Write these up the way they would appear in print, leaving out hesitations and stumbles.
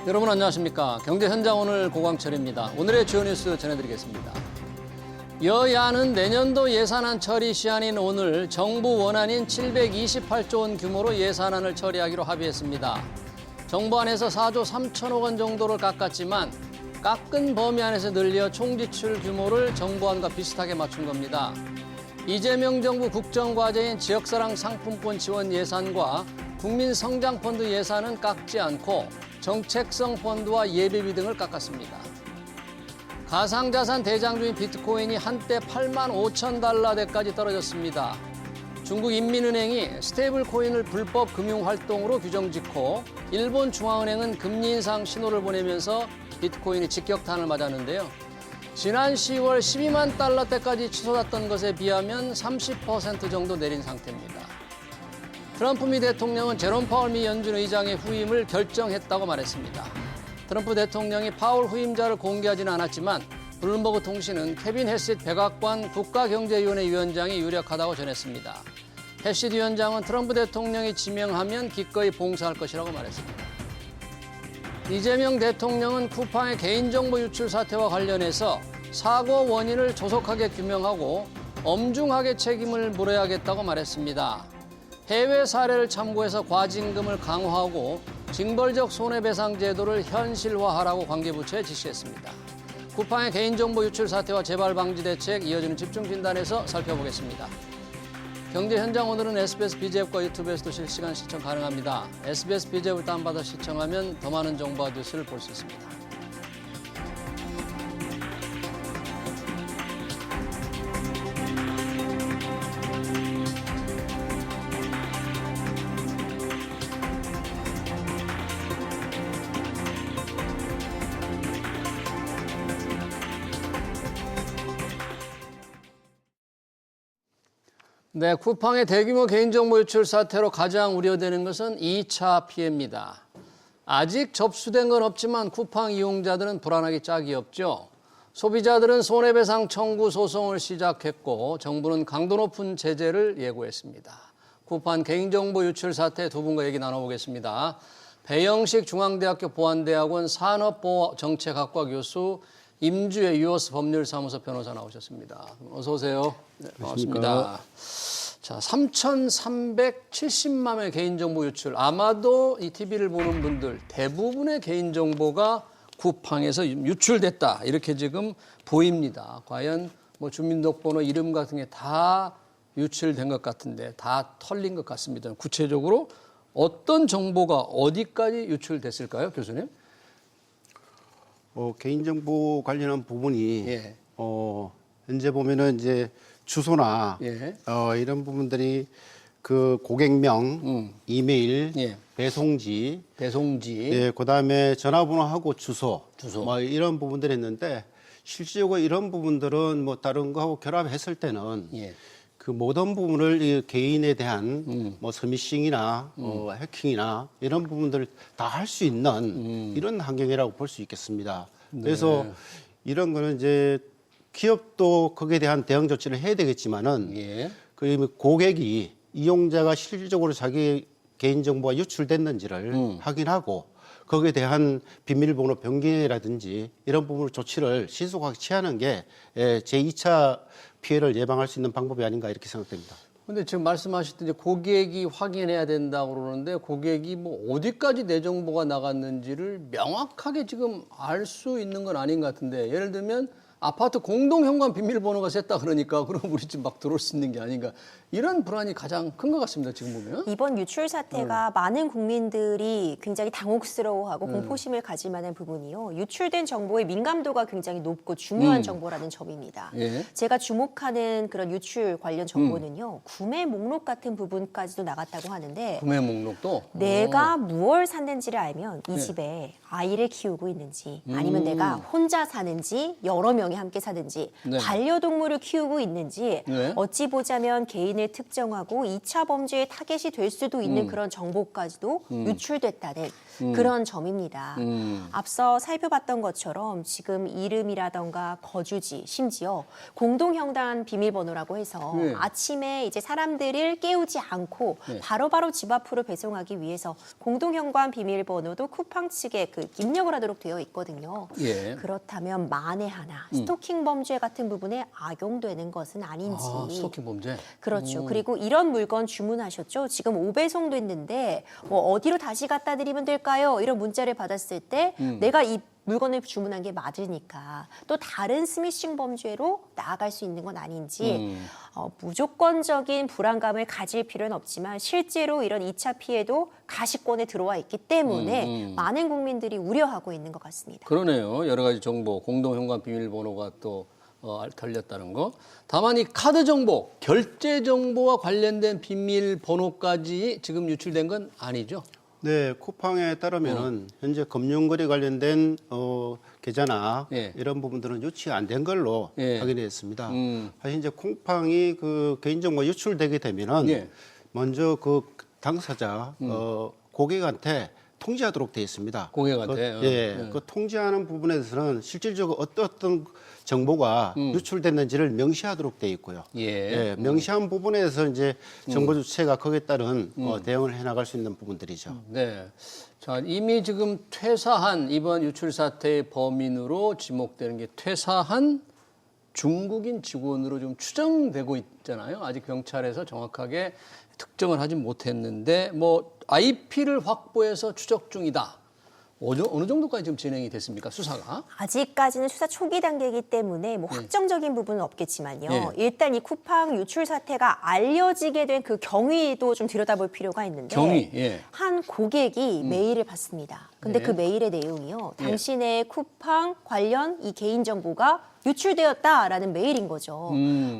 여러분 안녕하십니까. 경제 현장 오늘 고광철입니다. 오늘의 주요 뉴스 전해드리겠습니다. 여야는 내년도 예산안 처리 시한인 오늘 정부 원안인 728조 원 규모로 예산안을 처리하기로 합의했습니다. 정부 안에서 4조 3천억 원 정도를 깎았지만 깎은 범위 안에서 늘려 총지출 규모를 정부안과 비슷하게 맞춘 겁니다. 이재명 정부 국정과제인 지역사랑 상품권 지원 예산과 국민성장펀드 예산은 깎지 않고 정책성 펀드와 예비비 등을 깎았습니다. 가상자산 대장주인 비트코인이 한때 8만 5천 달러대까지 떨어졌습니다. 중국 인민은행이 스테이블 코인을 불법 금융활동으로 규정짓고 일본 중앙은행은 금리 인상 신호를 보내면서 비트코인이 직격탄을 맞았는데요. 지난 10월 12만 달러대까지 치솟았던 것에 비하면 30% 정도 내린 상태입니다. 트럼프 미 대통령은 제롬 파월 미 연준 의장의 후임을 결정했다고 말했습니다. 트럼프 대통령이 파월 후임자를 공개하지는 않았지만 블룸버그 통신은 케빈 해시드 백악관 국가경제위원회 위원장이 유력하다고 전했습니다. 해시드 위원장은 트럼프 대통령이 지명하면 기꺼이 봉사할 것이라고 말했습니다. 이재명 대통령은 쿠팡의 개인정보 유출 사태와 관련해서 사고 원인을 조속하게 규명하고 엄중하게 책임을 물어야겠다고 말했습니다. 해외 사례를 참고해서 과징금을 강화하고 징벌적 손해배상 제도를 현실화하라고 관계부처에 지시했습니다. 쿠팡의 개인정보 유출 사태와 재발 방지 대책 이어지는 집중 진단에서 살펴보겠습니다. 경제 현장 오늘은 SBS BG앱과 유튜브에서도 실시간 시청 가능합니다. SBS BG앱을 다운받아 시청하면 더 많은 정보와 뉴스를 볼 수 있습니다. 네, 쿠팡의 대규모 개인정보 유출 사태로 가장 우려되는 것은 2차 피해입니다. 아직 접수된 건 없지만 쿠팡 이용자들은 불안하기 짝이 없죠. 소비자들은 손해배상 청구 소송을 시작했고 정부는 강도 높은 제재를 예고했습니다. 쿠팡 개인정보 유출 사태 두 분과 얘기 나눠보겠습니다. 배영식 중앙대학교 보안대학원 산업보호정책학과 교수 임주혜 유어스 법률사무소 변호사 나오셨습니다. 어서 오세요. 네, 반갑습니다. 자, 3,370만 명의 개인정보 유출. 아마도 이 TV를 보는 분들 대부분의 개인정보가 쿠팡에서 유출됐다. 이렇게 지금 보입니다. 과연 뭐 주민등록번호, 이름 같은 게 다 유출된 것 같은데 다 털린 것 같습니다. 구체적으로 어떤 정보가 어디까지 유출됐을까요, 교수님? 개인정보 관련한 부분이 예. 현재 보면은 이제 주소나 예. 이런 부분들이 그 고객명, 이메일, 예. 배송지, 배송지, 그다음에 전화번호하고 주소, 주소. 뭐 이런 부분들이 있는데 실질적으로 이런 부분들은 뭐 다른 거하고 결합했을 때는 예. 그 모든 부분을 이 개인에 대한 뭐 스미싱이나 해킹이나 이런 부분들을 다 할 수 있는 이런 환경이라고 볼 수 있겠습니다. 그래서 이런 거는 이제 기업도 거기에 대한 대응 조치를 해야 되겠지만은 예. 그 고객이 이용자가 실질적으로 자기 개인정보가 유출됐는지를 확인하고 거기에 대한 비밀번호 변경이라든지 이런 부분을 조치를 신속하게 취하는 게 제2차 피해를 예방할 수 있는 방법이 아닌가 이렇게 생각됩니다. 근데 지금 말씀하셨듯이 고객이 확인해야 된다고 그러는데 고객이 뭐 어디까지 내 정보가 나갔는지를 명확하게 지금 알 수 있는 건 아닌 것 같은데 예를 들면 아파트 공동 현관 비밀번호가 셌다 그러니까 그럼 우리 집 막 들어올 수 있는 게 아닌가 이런 불안이 가장 큰 것 같습니다. 지금 보면. 이번 유출 사태가 많은 국민들이 굉장히 당혹스러워하고 공포심을 가질 만한 부분이요. 유출된 정보의 민감도가 굉장히 높고 중요한 정보라는 점입니다. 예. 제가 주목하는 그런 유출 관련 정보는요. 구매 목록 같은 부분까지도 나갔다고 하는데 구매 목록도 내가 무엇을 샀는지를 알면 이 집에 아이를 키우고 있는지 아니면 내가 혼자 사는지 여러 명이 함께 사는지 네. 반려동물을 키우고 있는지 네. 어찌 보자면 개인을 특정하고 2차 범죄의 타겟이 될 수도 있는 그런 정보까지도 유출됐다는 그런 점입니다. 음. 앞서 살펴봤던 것처럼 지금 이름이라던가 거주지, 심지어 공동현관 비밀번호라고 해서 네. 아침에 이제 사람들을 깨우지 않고 네. 바로바로 집 앞으로 배송하기 위해서 공동현관 비밀번호도 쿠팡 측에 그 입력을 하도록 되어 있거든요. 예. 그렇다면 만에 하나 스토킹 범죄 같은 부분에 악용되는 것은 아닌지. 아, 스토킹 범죄. 그렇죠. 그리고 이런 물건 주문하셨죠. 지금 5배송 됐는데 뭐 어디로 다시 갖다 드리면 될까요? 이런 문자를 받았을 때 내가 이 물건을 주문한 게 맞으니까 또 다른 스미싱 범죄로 나아갈 수 있는 건 아닌지 무조건적인 불안감을 가질 필요는 없지만 실제로 이런 2차 피해도 가시권에 들어와 있기 때문에 많은 국민들이 우려하고 있는 것 같습니다. 그러네요. 여러 가지 정보, 공동현관 비밀번호가 또 털렸다는 거. 다만 이 카드 정보, 결제 정보와 관련된 비밀번호까지 지금 유출된 건 아니죠? 네, 쿠팡에 따르면은 현재 금융거래 관련된 계좌나 예. 이런 부분들은 유치 안 된 걸로 예. 확인했습니다. 사실 이제 쿠팡이 그 개인정보 유출되게 되면은 예. 먼저 그 당사자 고객한테 통지하도록 되어 있습니다. 고객한테? 그 통지하는 부분에 대해서는 실질적으로 어떤 정보가 유출됐는지를 명시하도록 되어 있고요. 예. 명시한 부분에서 이제 정보 주체가 거기에 따른 대응을 해나갈 수 있는 부분들이죠. 네. 자, 이미 지금 퇴사한 이번 유출 사태의 범인으로 지목되는 게 퇴사한 중국인 직원으로 좀 추정되고 있잖아요. 아직 경찰에서 정확하게 특정을 하진 못했는데 뭐 IP를 확보해서 추적 중이다. 어느 정도까지 지금 진행이 됐습니까? 수사가? 아직까지는 수사 초기 단계이기 때문에 뭐 확정적인 부분은 없겠지만요. 예. 일단 이 쿠팡 유출 사태가 알려지게 된 그 경위도 좀 들여다볼 필요가 있는데 경위, 예. 한 고객이 메일을 받습니다. 근데 네. 그 메일의 내용이요. 예. 당신의 쿠팡 관련 이 개인정보가 유출되었다라는 메일인 거죠.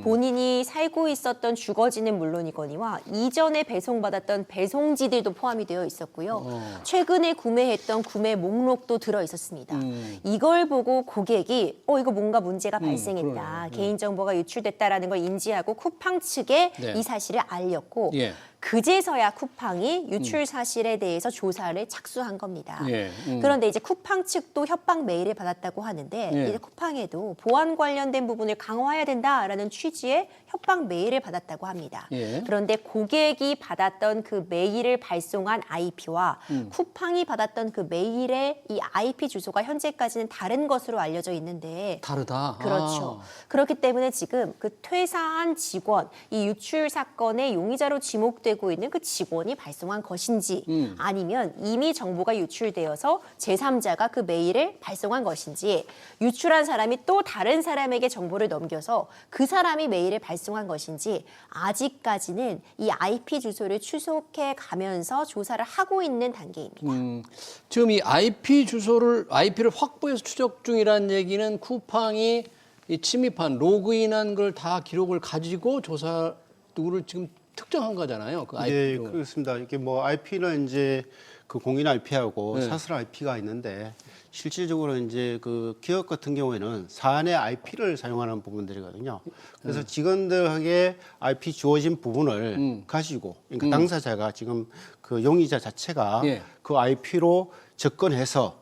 본인이 살고 있었던 주거지는 물론이거니와 이전에 배송받았던 배송지들도 포함이 되어 있었고요. 최근에 구매했던 구매 목록도 들어 있었습니다. 이걸 보고 고객이 이거 뭔가 문제가 발생했다. 그러네. 개인정보가 유출됐다라는 걸 인지하고 쿠팡 측에 네. 이 사실을 알렸고 예. 그제서야 쿠팡이 유출 사실에 대해서 조사를 착수한 겁니다. 예. 그런데 이제 쿠팡 측도 협박 메일을 받았다고 하는데 예. 이제 쿠팡에도 보안 관련된 부분을 강화해야 된다라는 취지의 협박 메일을 받았다고 합니다. 예. 그런데 고객이 받았던 그 메일을 발송한 IP와 쿠팡이 받았던 그 메일의 이 IP 주소가 현재까지는 다른 것으로 알려져 있는데 다르다. 그렇죠. 아. 그렇기 때문에 지금 그 퇴사한 직원, 이 유출 사건의 용의자로 지목되고 있는 그 직원이 발송한 것인지 아니면 이미 정보가 유출되어서 제3자가 그 메일을 발송한 것인지 유출한 사람이 또 다른 사람에게 정보를 넘겨서 그 사람이 메일을 발송한 것인지 아직까지는 이 IP 주소를 추적해 가면서 조사를 하고 있는 단계입니다. 지금 이 IP를 확보해서 추적 중이라는 얘기는 쿠팡이 이 침입한 로그인한 걸 다 기록을 가지고 조사 누구를 지금 특정한 거잖아요. 그 네, IP. 그렇습니다. 이게 뭐 IP는 이제 그 공인 IP하고 네. 사설 IP가 있는데 실질적으로 이제 그 기업 같은 경우에는 사내 IP를 사용하는 부분들이거든요. 그래서 직원들에게 IP 주어진 부분을 가지고 그러니까 당사자가 지금 그 용의자 자체가 예. 그 IP로 접근해서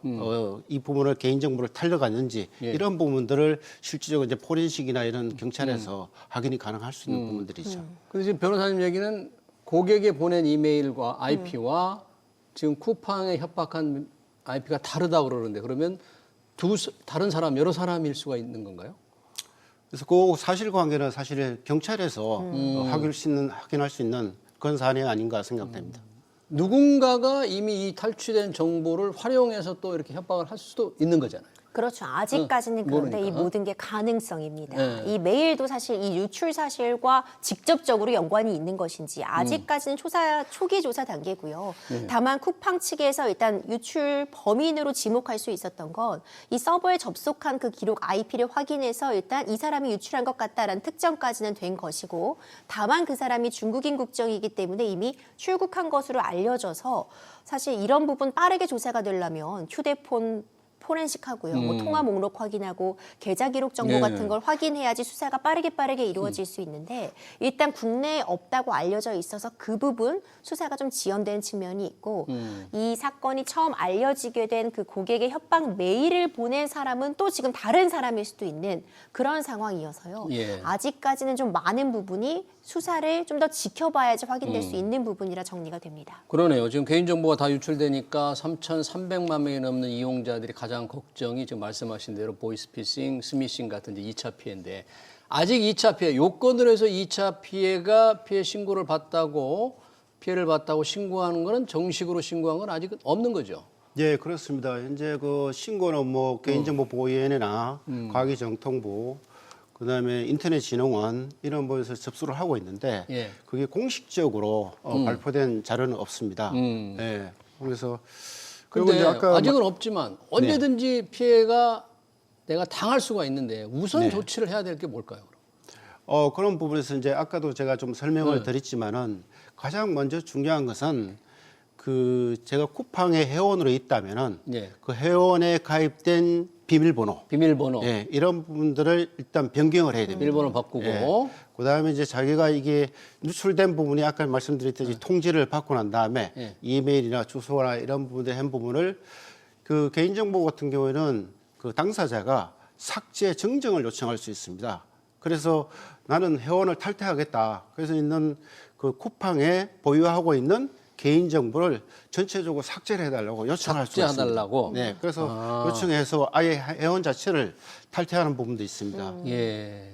이 부분을 개인정보를 탈려갔는지 예. 이런 부분들을 실질적으로 이제 포렌식이나 이런 경찰에서 확인이 가능할 수 있는 부분들이죠. 그래서 지금 변호사님 얘기는 고객에 보낸 이메일과 IP와 지금 쿠팡에 협박한 IP가 다르다고 그러는데 그러면 다른 사람, 여러 사람일 수가 있는 건가요? 그래서 그 사실관계는 사실 경찰에서 확인할 수 있는 그런 사안이 아닌가 생각됩니다. 누군가가 이미 이 탈취된 정보를 활용해서 또 이렇게 협박을 할 수도 있는 거잖아요. 그렇죠. 아직까지는 그런데 모르니까. 이 모든 게 가능성입니다. 네. 이 메일도 사실 이 유출 사실과 직접적으로 연관이 있는 것인지 아직까지는 초기 조사 단계고요. 다만 쿠팡 측에서 일단 유출 범인으로 지목할 수 있었던 건 이 서버에 접속한 그 기록 IP를 확인해서 일단 이 사람이 유출한 것 같다라는 특정까지는 된 것이고 다만 그 사람이 중국인 국적이기 때문에 이미 출국한 것으로 알려져서 사실 이런 부분 빠르게 조사가 되려면 휴대폰 포렌식하고요. 뭐 통화 목록 확인하고 계좌 기록 정보 같은 걸 확인해야지 수사가 빠르게 이루어질 수 있는데 일단 국내에 없다고 알려져 있어서 그 부분 수사가 좀 지연되는 측면이 있고 이 사건이 처음 알려지게 된 그 고객의 협박 메일을 보낸 사람은 또 지금 다른 사람일 수도 있는 그런 상황이어서요. 예. 아직까지는 좀 많은 부분이 수사를 좀 더 지켜봐야지 확인될 수 있는 부분이라 정리가 됩니다. 그러네요. 지금 개인정보가 다 유출되니까 3,300만 명이 넘는 이용자들이 가장 걱정이 지금 말씀하신 대로 보이스피싱, 스미싱 같은 이제 2차 피해인데 아직 2차 피해, 요건으로 해서 2차 피해가 피해 신고를 피해를 봤다고 신고하는 거는 정식으로 신고한 건 아직 없는 거죠. 예, 그렇습니다. 현재 그 신고는 뭐 개인정보보호위원회나 과기정통부, 그다음에 인터넷진흥원 이런 곳에서 접수를 하고 있는데 예. 그게 공식적으로 발표된 자료는 없습니다. 예. 그래서 그리고 근데 이제 아까 아직은 없지만 언제든지 피해가 내가 당할 수가 있는데 우선 조치를 해야 될 게 뭘까요? 그럼? 그런 부분에서 이제 아까도 제가 좀 설명을 드렸지만은 가장 먼저 중요한 것은 그 제가 쿠팡의 회원으로 있다면은 예. 그 회원에 가입된 비밀번호, 비밀번호, 이런 부분들을 일단 변경을 해야 됩니다. 비밀번호 바꾸고 그다음에 이제 자기가 이게 누출된 부분이 아까 말씀드렸듯이 통지를 받고 난 다음에 이메일이나 주소나 이런 부분들 한 부분을 그 개인정보 같은 경우에는 그 당사자가 삭제 정정을 요청할 수 있습니다. 그래서 나는 회원을 탈퇴하겠다. 그래서 있는 그 쿠팡에 보유하고 있는 개인정보를 전체적으로 삭제를 해달라고 요청할 수 있습니다. 삭제해달라고? 네, 그래서 요청해서 아예 회원 자체를 탈퇴하는 부분도 있습니다. 예.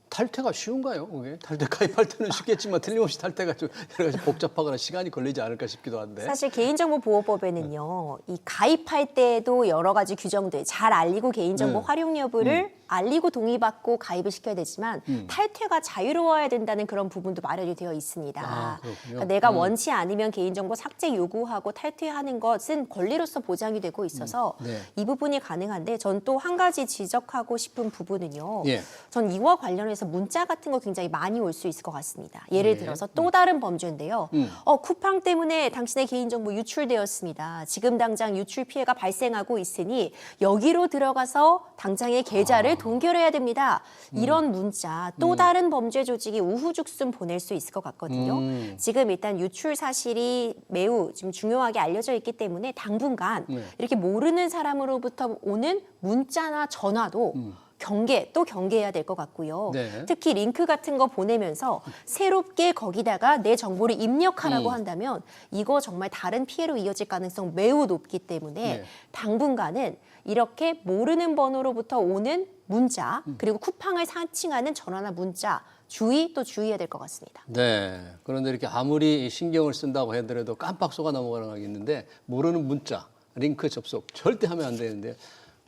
탈퇴가 쉬운가요? 그게? 탈퇴 가입할 때는 쉽겠지만 틀림없이 탈퇴가 좀 여러 가지 복잡하거나 시간이 걸리지 않을까 싶기도 한데. 사실 개인정보보호법에는요, 이 가입할 때도 여러 가지 규정들 잘 알리고 개인정보 활용 여부를 알리고 동의받고 가입을 시켜야 되지만 탈퇴가 자유로워야 된다는 그런 부분도 마련이 되어 있습니다. 아, 그렇군요. 그러니까 내가 원치 않으면 개인정보 삭제 요구하고 탈퇴하는 것은 권리로서 보장이 되고 있어서 네. 이 부분이 가능한데 전 또 한 가지 지적하고 싶은 부분은요. 예. 전 이와 관련해서 문자 같은 거 굉장히 많이 올 수 있을 것 같습니다. 예를 네. 들어서 또 다른 범죄인데요. 쿠팡 때문에 당신의 개인정보 유출되었습니다. 지금 당장 유출 피해가 발생하고 있으니 여기로 들어가서 당장의 계좌를 동결해야 됩니다. 이런 문자 또 다른 범죄 조직이 우후죽순 보낼 수 있을 것 같거든요. 지금 일단 유출 사실이 매우 지금 중요하게 알려져 있기 때문에 당분간 이렇게 모르는 사람으로부터 오는 문자나 전화도 경계해야 될 것 같고요. 네. 특히 링크 같은 거 보내면서 새롭게 거기다가 내 정보를 입력하라고 한다면 이거 정말 다른 피해로 이어질 가능성 매우 높기 때문에 당분간은 이렇게 모르는 번호로부터 오는 문자 그리고 쿠팡을 사칭하는 전화나 문자 주의해야 될 것 같습니다. 네. 그런데 이렇게 아무리 신경을 쓴다고 하더라도 깜빡 속아 넘어가겠는데 모르는 문자, 링크 접속 절대 하면 안 되는데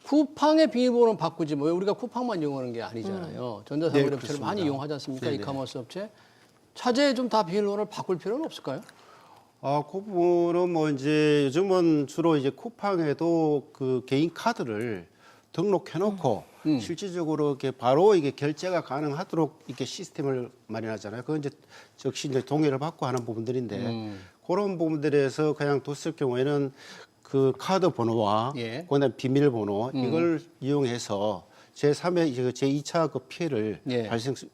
쿠팡의 비밀번호는 바꾸지 뭐 우리가 쿠팡만 이용하는 게 아니잖아요. 전자상거래 업체를 많이 이용하지 않습니까? 네네. 이카머스 업체. 차제에 좀 다 비밀번호를 바꿀 필요는 없을까요? 그 부분은 뭐 이제 요즘은 주로 이제 쿠팡에도 그 개인 카드를 등록해놓고 실질적으로 이렇게 바로 이게 결제가 가능하도록 이렇게 시스템을 마련하잖아요. 그건 이제 즉시 이제 동의를 받고 하는 부분들인데 그런 부분들에서 그냥 뒀을 경우에는 그 카드 번호와 그다음에 비밀번호 이걸 이용해서 제3의 제2차 그 피해를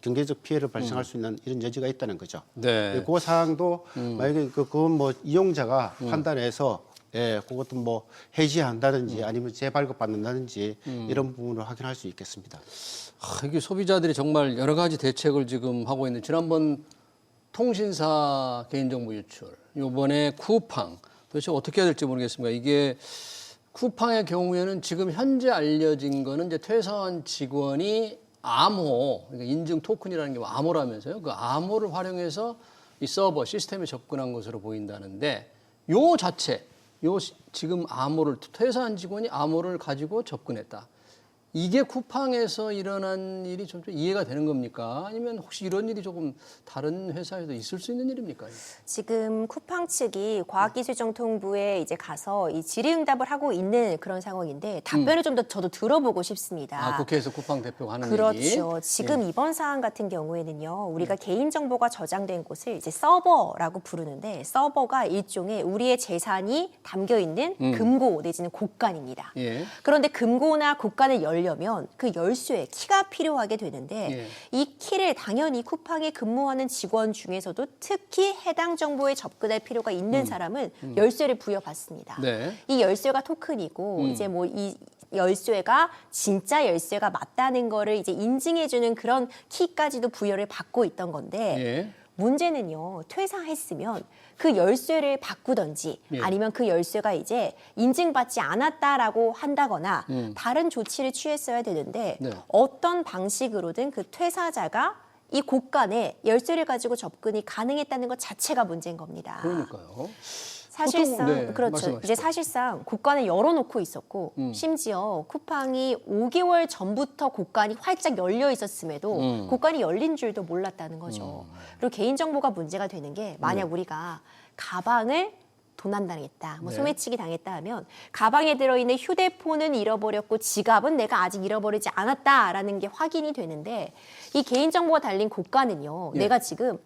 경제적 피해를 발생할 수 있는 이런 여지가 있다는 거죠. 네. 그 사항도 만약에 그건 뭐 이용자가 판단해서 그것도 뭐 해지한다든지 아니면 재발급받는다든지 이런 부분을 확인할 수 있겠습니다. 이게 소비자들이 정말 여러 가지 대책을 지금 하고 있는 지난번 통신사 개인정보 유출, 이번에 쿠팡 도대체 어떻게 해야 될지 모르겠습니다. 이게 쿠팡의 경우에는 지금 현재 알려진 거는 이제 퇴사한 직원이 암호, 그러니까 인증 토큰이라는 게 암호라면서요. 그 암호를 활용해서 이 서버 시스템에 접근한 것으로 보인다는데 요 자체, 지금 암호를 퇴사한 직원이 암호를 가지고 접근했다. 이게 쿠팡에서 일어난 일이 좀 이해가 되는 겁니까? 아니면 혹시 이런 일이 조금 다른 회사에도 있을 수 있는 일입니까? 지금 쿠팡 측이 과학기술정통부에 이제 가서 이 질의응답을 하고 있는 그런 상황인데 답변을 좀 더 저도 들어보고 싶습니다. 아, 국회에서 쿠팡 대표가 하는 얘기? 그렇죠. 지금 이번 사안 같은 경우에는요, 우리가 개인정보가 저장된 곳을 이제 서버라고 부르는데, 서버가 일종의 우리의 재산이 담겨 있는 금고 내지는 곳간입니다. 예. 그런데 금고나 곳간을 열려면 그 열쇠, 키가 필요하게 되는데, 예. 이 키를 당연히 쿠팡에 근무하는 직원 중에서도 특히 해당 정보에 접근할 필요가 있는 사람은 열쇠를 부여받습니다. 네. 이 열쇠가 토큰이고, 이제 뭐 이 열쇠가 진짜 열쇠가 맞다는 거를 이제 인증해주는 그런 키까지도 부여를 받고 있던 건데, 예. 문제는요, 퇴사했으면 그 열쇠를 바꾸던지 예. 아니면 그 열쇠가 이제 인증받지 않았다라고 한다거나 다른 조치를 취했어야 되는데, 네. 어떤 방식으로든 그 퇴사자가 이 곳간에 열쇠를 가지고 접근이 가능했다는 것 자체가 문제인 겁니다. 그러니까요. 사실상 보통, 네, 그렇죠. 말씀하시죠. 이제 사실상 곳간을 열어놓고 있었고 심지어 쿠팡이 5개월 전부터 곳간이 활짝 열려 있었음에도 곳간이 열린 줄도 몰랐다는 거죠. 그리고 개인정보가 문제가 되는 게 만약 우리가 가방을 도난당했다, 뭐 네. 소매치기 당했다 하면 가방에 들어있는 휴대폰은 잃어버렸고 지갑은 내가 아직 잃어버리지 않았다라는 게 확인이 되는데, 이 개인정보가 달린 곳간은요, 예. 내가 지금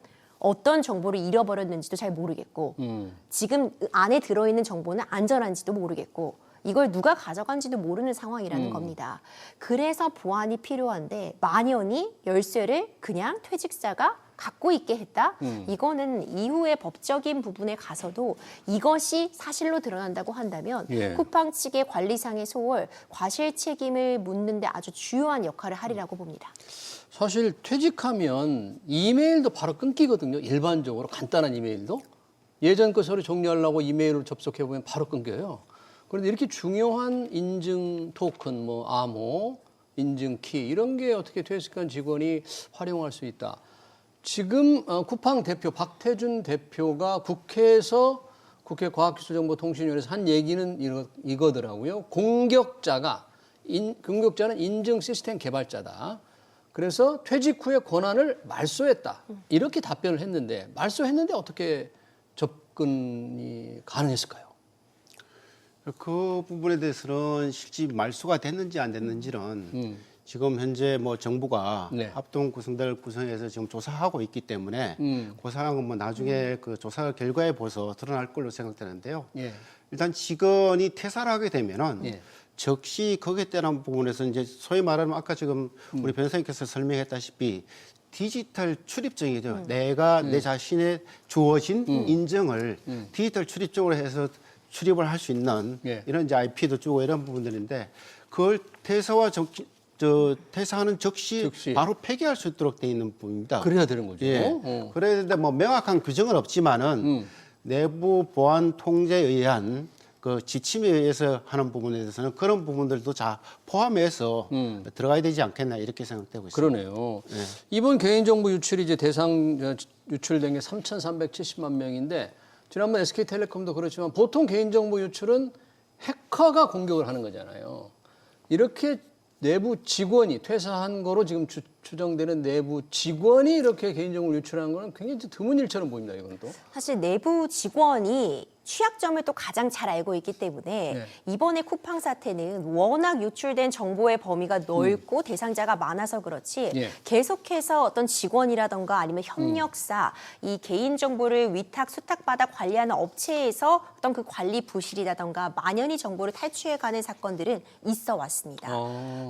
어떤 정보를 잃어버렸는지도 잘 모르겠고 지금 안에 들어있는 정보는 안전한지도 모르겠고 이걸 누가 가져간지도 모르는 상황이라는 겁니다. 그래서 보안이 필요한데 만연히 열쇠를 그냥 퇴직자가 갖고 있게 했다? 이거는 이후의 법적인 부분에 가서도 이것이 사실로 드러난다고 한다면 예. 쿠팡 측의 관리상의 소홀, 과실 책임을 묻는 데 아주 주요한 역할을 하리라고 봅니다. 사실 퇴직하면 이메일도 바로 끊기거든요. 일반적으로 간단한 이메일도. 예전 거 서류 정리하려고 이메일을 접속해보면 바로 끊겨요. 그런데 이렇게 중요한 인증 토큰, 뭐 암호, 인증 키 이런 게 어떻게 퇴직한 직원이 활용할 수 있다. 지금 쿠팡 대표 박태준 대표가 국회에서 국회 과학기술정보통신위원회에서 한 얘기는 이거더라고요. 공격자는 인증 시스템 개발자다. 그래서 퇴직 후에 권한을 말소했다. 이렇게 답변을 했는데 말소했는데 어떻게 접근이 가능했을까요? 그 부분에 대해서는 실제 말소가 됐는지 안 됐는지는 지금 현재 뭐 정부가 네. 합동구성들 구성해서 지금 조사하고 있기 때문에 그 사항은 뭐 나중에 그 조사 결과에 보서 드러날 걸로 생각되는데요. 예. 일단 직원이 퇴사를 하게 되면은 예. 즉시 거기에 따른 부분에서 이제 소위 말하면 아까 지금 우리 변호사님께서 설명했다시피 디지털 출입증이죠. 내가 내 자신의 주어진 인증을 디지털 출입증으로 해서 출입을 할 수 있는 예. 이런 이제 IP도 주고 이런 부분들인데 그걸 퇴사하는 즉시 바로 폐기할 수 있도록 돼 있는 부분입니다. 그래야 되는 거죠. 예. 그런데 뭐 명확한 규정은 없지만은 내부 보안 통제에 의한 그 지침에 의해서 하는 부분에 대해서는 그런 부분들도 다 포함해서 들어가야 되지 않겠나 이렇게 생각되고 있습니다. 그러네요. 예. 이번 개인정보 유출이 이제 대상 유출된 게 3,370만 명인데 지난번 SK텔레콤도 그렇지만 보통 개인정보 유출은 해커가 공격을 하는 거잖아요. 이렇게 내부 직원이 퇴사한 거로 지금 추정되는 내부 직원이 이렇게 개인정보를 유출한 거는 굉장히 드문 일처럼 보입니다. 이건 또. 사실 내부 직원이 취약점을 또 가장 잘 알고 있기 때문에 네. 이번에 쿠팡 사태는 워낙 유출된 정보의 범위가 넓고 대상자가 많아서 그렇지 예. 계속해서 어떤 직원이라던가 아니면 협력사, 이 개인정보를 위탁, 수탁받아 관리하는 업체에서 어떤 그 관리 부실이라던가 만연히 정보를 탈취해가는 사건들은 있어 왔습니다.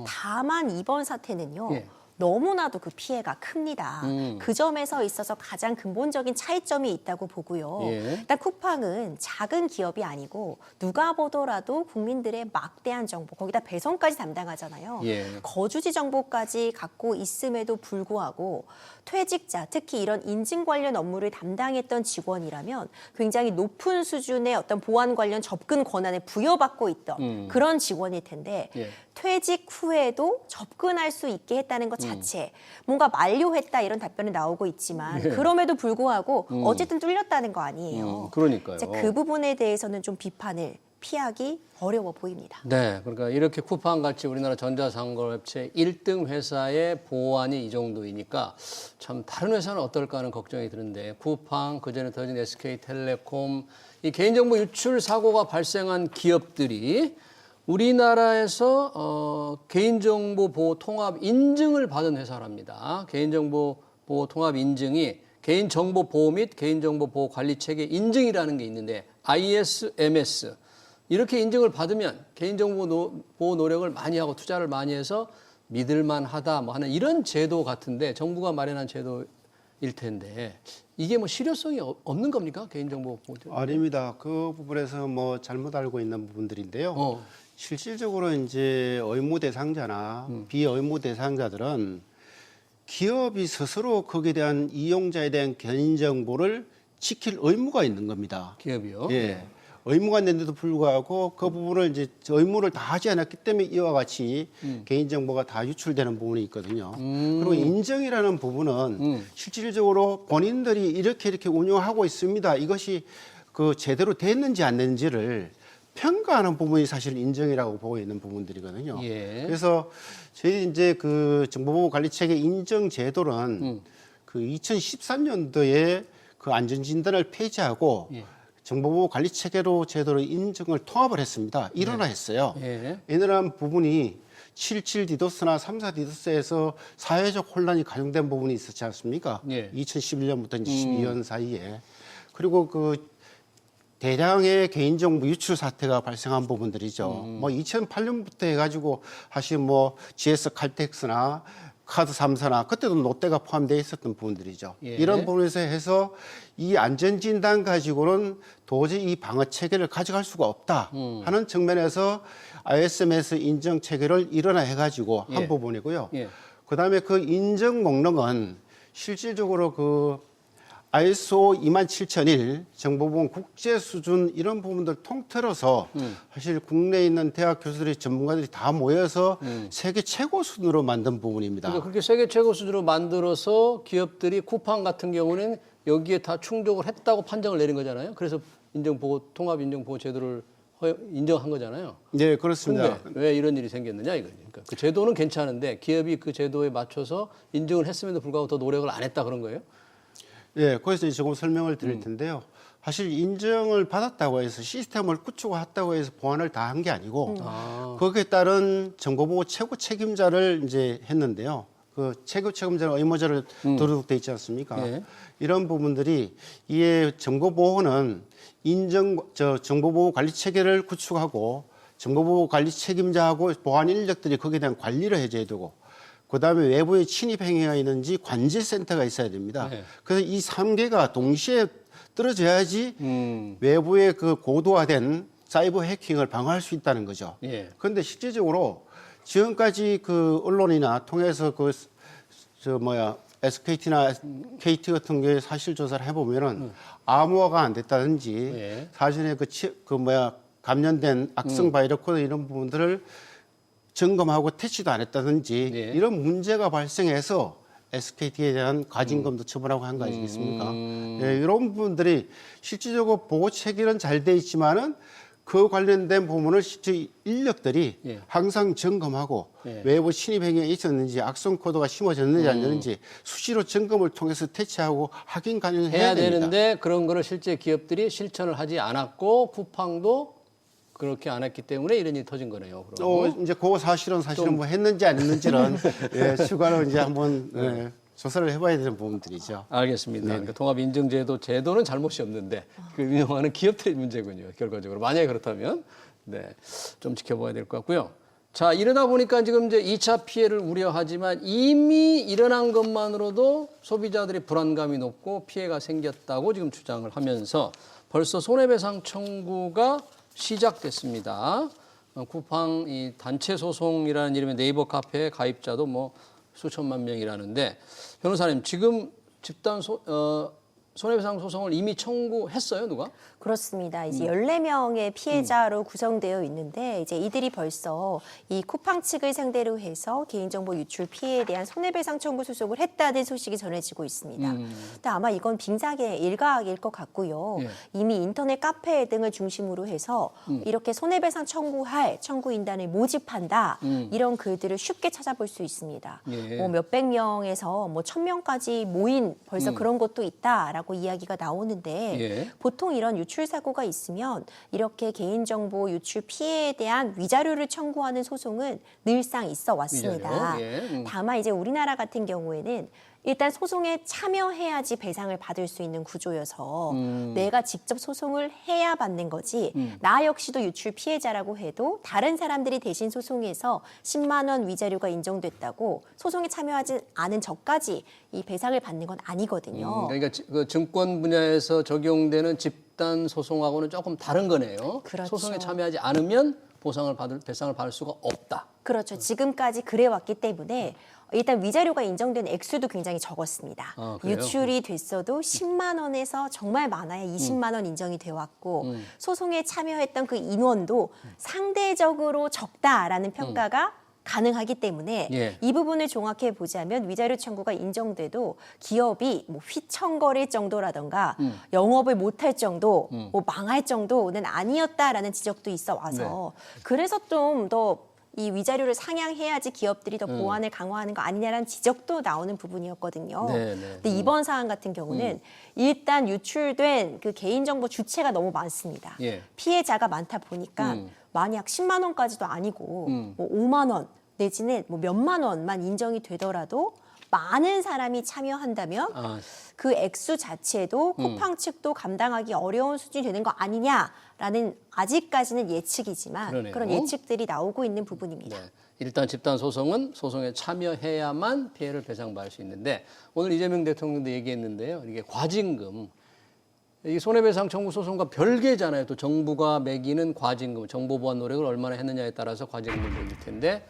다만 이번 사태는요. 예. 너무나도 그 피해가 큽니다. 그 점에서 있어서 가장 근본적인 차이점이 있다고 보고요. 예. 일단 쿠팡은 작은 기업이 아니고 누가 보더라도 국민들의 막대한 정보, 거기다 배송까지 담당하잖아요. 예. 거주지 정보까지 갖고 있음에도 불구하고 퇴직자, 특히 이런 인증 관련 업무를 담당했던 직원이라면 굉장히 높은 수준의 어떤 보안 관련 접근 권한을 부여받고 있던 그런 직원일 텐데 예. 퇴직 후에도 접근할 수 있게 했다는 것 자체 뭔가 만료했다 이런 답변이 나오고 있지만 그럼에도 불구하고 어쨌든 뚫렸다는 거 아니에요. 그러니까요. 이제 그 부분에 대해서는 좀 비판을 피하기 어려워 보입니다. 네, 그러니까 이렇게 쿠팡같이 우리나라 전자상거래업체 1등 회사의 보안이 이 정도이니까 참 다른 회사는 어떨까 하는 걱정이 드는데 쿠팡, 그전에 더진 SK텔레콤, 이 개인정보 유출 사고가 발생한 기업들이 우리나라에서 개인정보 보호 통합 인증을 받은 회사랍니다. 개인정보 보호 통합 인증이 개인정보 보호 및 개인정보 보호 관리 체계 인증이라는 게 있는데 ISMS 이렇게 인증을 받으면 개인정보 보호 노력을 많이 하고 투자를 많이 해서 믿을만하다 뭐 하는 이런 제도 같은데 정부가 마련한 제도일 텐데 이게 뭐 실효성이 없는 겁니까? 개인정보 보호? 아닙니다. 그 부분에서 뭐 잘못 알고 있는 부분들인데요. 실질적으로 이제 의무 대상자나 비의무 대상자들은 기업이 스스로 거기에 대한 이용자에 대한 개인정보를 지킬 의무가 있는 겁니다. 기업이요? 예. 의무가 있는데도 불구하고 그 부분을 이제 의무를 다 하지 않았기 때문에 이와 같이 개인정보가 다 유출되는 부분이 있거든요. 그리고 인정이라는 부분은 실질적으로 본인들이 이렇게 운영하고 있습니다. 이것이 그 제대로 됐는지 안 됐는지를 평가하는 부분이 사실 인정이라고 보고 있는 부분들이거든요. 예. 그래서 저희 이제 그 정보보호관리체계 인정 제도는 그 2013년도에 그 안전진단을 폐지하고 예. 정보보호관리체계로 제도를 인정을 통합을 했습니다. 일원화했어요. 예. 이러한 부분이 77 디도스나 34 디도스에서 사회적 혼란이 가중된 부분이 있었지 않습니까? 예. 2011년부터 12년 사이에. 그리고 그 대량의 개인정보 유출 사태가 발생한 부분들이죠. 뭐 2008년부터 해가지고 사실 뭐 GS 칼텍스나 카드 3사나 그때도 롯데가 포함되어 있었던 부분들이죠. 예. 이런 부분에서 해서 이 안전진단 가지고는 도저히 이 방어 체계를 가져갈 수가 없다 하는 측면에서 ISMS 인정 체계를 일원화해가지고 예. 한 부분이고요. 예. 그다음에 그 인정 목록은 실질적으로 그 ISO 27001 정보보건 국제 수준 이런 부분들 통틀어서 사실 국내에 있는 대학 교수들이 전문가들이 다 모여서 세계 최고 수준으로 만든 부분입니다. 그러니까 그렇게 세계 최고 수준으로 만들어서 기업들이 쿠팡 같은 경우는 여기에 다 충족을 했다고 판정을 내린 거잖아요. 그래서 통합 인정보호 제도를 인정한 거잖아요. 네, 그렇습니다. 근데 왜 이런 일이 생겼느냐 이거죠. 그러니까 그 제도는 괜찮은데 기업이 그 제도에 맞춰서 인증을 했음에도 불구하고 더 노력을 안 했다 그런 거예요? 예, 거기서 이제 조금 설명을 드릴 텐데요. 사실 인정을 받았다고 해서 시스템을 구축했다고 해서 보완을 다 한 게 아니고 거기에 따른 정보보호 최고 책임자를 이제 했는데요. 그 최고 책임자는 의무자를 도록돼 있지 않습니까? 예. 이런 부분들이 이에 정보보호는 정보보호 관리 체계를 구축하고 정보보호 관리 책임자하고 보안 인력들이 거기에 대한 관리를 해줘야 되고 그다음에 외부에 침입 행위가 있는지 관제센터가 있어야 됩니다. 네. 그래서 이 3개가 동시에 떨어져야지 외부의 그 고도화된 사이버 해킹을 방어할 수 있다는 거죠. 예. 그런데 실질적으로 지금까지 그 언론이나 통해서 SKT나 KT 같은 게 사실 조사를 해보면은 암호화가 안 됐다든지 예. 사전에 감염된 악성 바이러스 코드 이런 부분들을 점검하고 퇴치도 안 했다든지 예. 이런 문제가 발생해서 SKT에 대한 과징금도 처분하고 한 거 아니겠습니까? 예, 이런 부분들이 실질적으로 보호 체계는 잘 돼 있지만은 그 관련된 부분을 실제 인력들이 예. 항상 점검하고 예. 외부 침입 행위가 있었는지 악성 코드가 심어졌는지 안 됐는지 수시로 점검을 통해서 퇴치하고 확인 가능해야 해야 됩니다. 되는데 그런 거를 실제 기업들이 실천을 하지 않았고 쿠팡도 그렇게 안 했기 때문에 이런 일이 터진 거네요. 그럼. 이제 그 사실은 뭐 했는지 안 했는지는 예, 추가로 이제 한번 예, 조사를 해봐야 되는 부분들이죠. 알겠습니다. 그러니까 통합인증제도 제도는 잘못이 없는데 그 운영하는 기업들의 문제군요. 결과적으로 만약에 그렇다면 좀 지켜봐야 될 것 같고요. 자, 이러다 보니까 지금 이제 2차 피해를 우려하지만 이미 일어난 것만으로도 소비자들의 불안감이 높고 피해가 생겼다고 지금 주장을 하면서 벌써 손해배상 청구가 시작됐습니다. 쿠팡 이 단체 소송이라는 이름의 네이버 카페 가입자도 뭐 수천만 명이라는데 변호사님 지금 집단 손해배상 소송을 이미 청구했어요, 누가? 그렇습니다. 이제 14명의 피해자로 구성되어 있는데 이제 이들이 벌써 이 쿠팡 측을 상대로 해서 개인정보 유출 피해에 대한 손해배상 청구 소송을 했다는 소식이 전해지고 있습니다. 근데 아마 이건 빙산의 일각일 것 같고요. 예. 이미 인터넷 카페 등을 중심으로 해서 이렇게 손해배상 청구할 청구인단을 모집한다. 이런 글들을 쉽게 찾아볼 수 있습니다. 예. 뭐 몇백 명에서 뭐 1000명까지 모인 벌써 그런 것도 있다라고 이야기가 나오는데 예. 보통 이런 유출 사고가 있으면 이렇게 개인정보 유출 피해에 대한 위자료를 청구하는 소송은 늘상 있어 왔습니다. 위자료? 예. 다만 이제 우리나라 같은 경우에는 일단 소송에 참여해야지 배상을 받을 수 있는 구조여서 내가 직접 소송을 해야 받는 거지 나 역시도 유출 피해자라고 해도 다른 사람들이 대신 소송해서 10만 원 위자료가 인정됐다고 소송에 참여하지 않은 저까지 이 배상을 받는 건 아니거든요. 그러니까 그 증권 분야에서 적용되는 집단 소송하고는 조금 다른 거네요. 그렇죠. 소송에 참여하지 않으면 배상을 받을 수가 없다. 그렇죠. 지금까지 그래왔기 때문에 일단 위자료가 인정된 액수도 굉장히 적었습니다. 아, 그래요? 유출이 됐어도 10만 원에서 정말 많아야 20만 원 인정이 돼 왔고 소송에 참여했던 그 인원도 상대적으로 적다라는 평가가 가능하기 때문에 예. 이 부분을 종합해 보자면 위자료 청구가 인정돼도 기업이 뭐 휘청거릴 정도라던가 영업을 못할 정도, 뭐 망할 정도는 아니었다라는 지적도 있어 와서 그래서 좀 더 이 위자료를 상향해야지 기업들이 더 보안을 강화하는 거 아니냐라는 지적도 나오는 부분이었거든요. 네, 네. 근데 이번 사안 같은 경우는 일단 유출된 그 개인정보 주체가 너무 많습니다. 예. 피해자가 많다 보니까 만약 10만 원까지도 아니고 뭐 5만 원 내지는 뭐 몇만 원만 인정이 되더라도 많은 사람이 참여한다면 아, 그 액수 자체도 쿠팡 측도 감당하기 어려운 수준이 되는 거 아니냐라는 아직까지는 예측이지만 그러네요. 그런 예측들이 나오고 있는 부분입니다. 네. 일단 집단 소송은 소송에 참여해야만 피해를 배상받을 수 있는데 오늘 이재명 대통령도 얘기했는데요. 이게 과징금, 이 손해배상 청구 소송과 별개잖아요. 또 정부가 매기는 과징금, 정보 보안 노력을 얼마나 했느냐에 따라서 과징금을 매길 텐데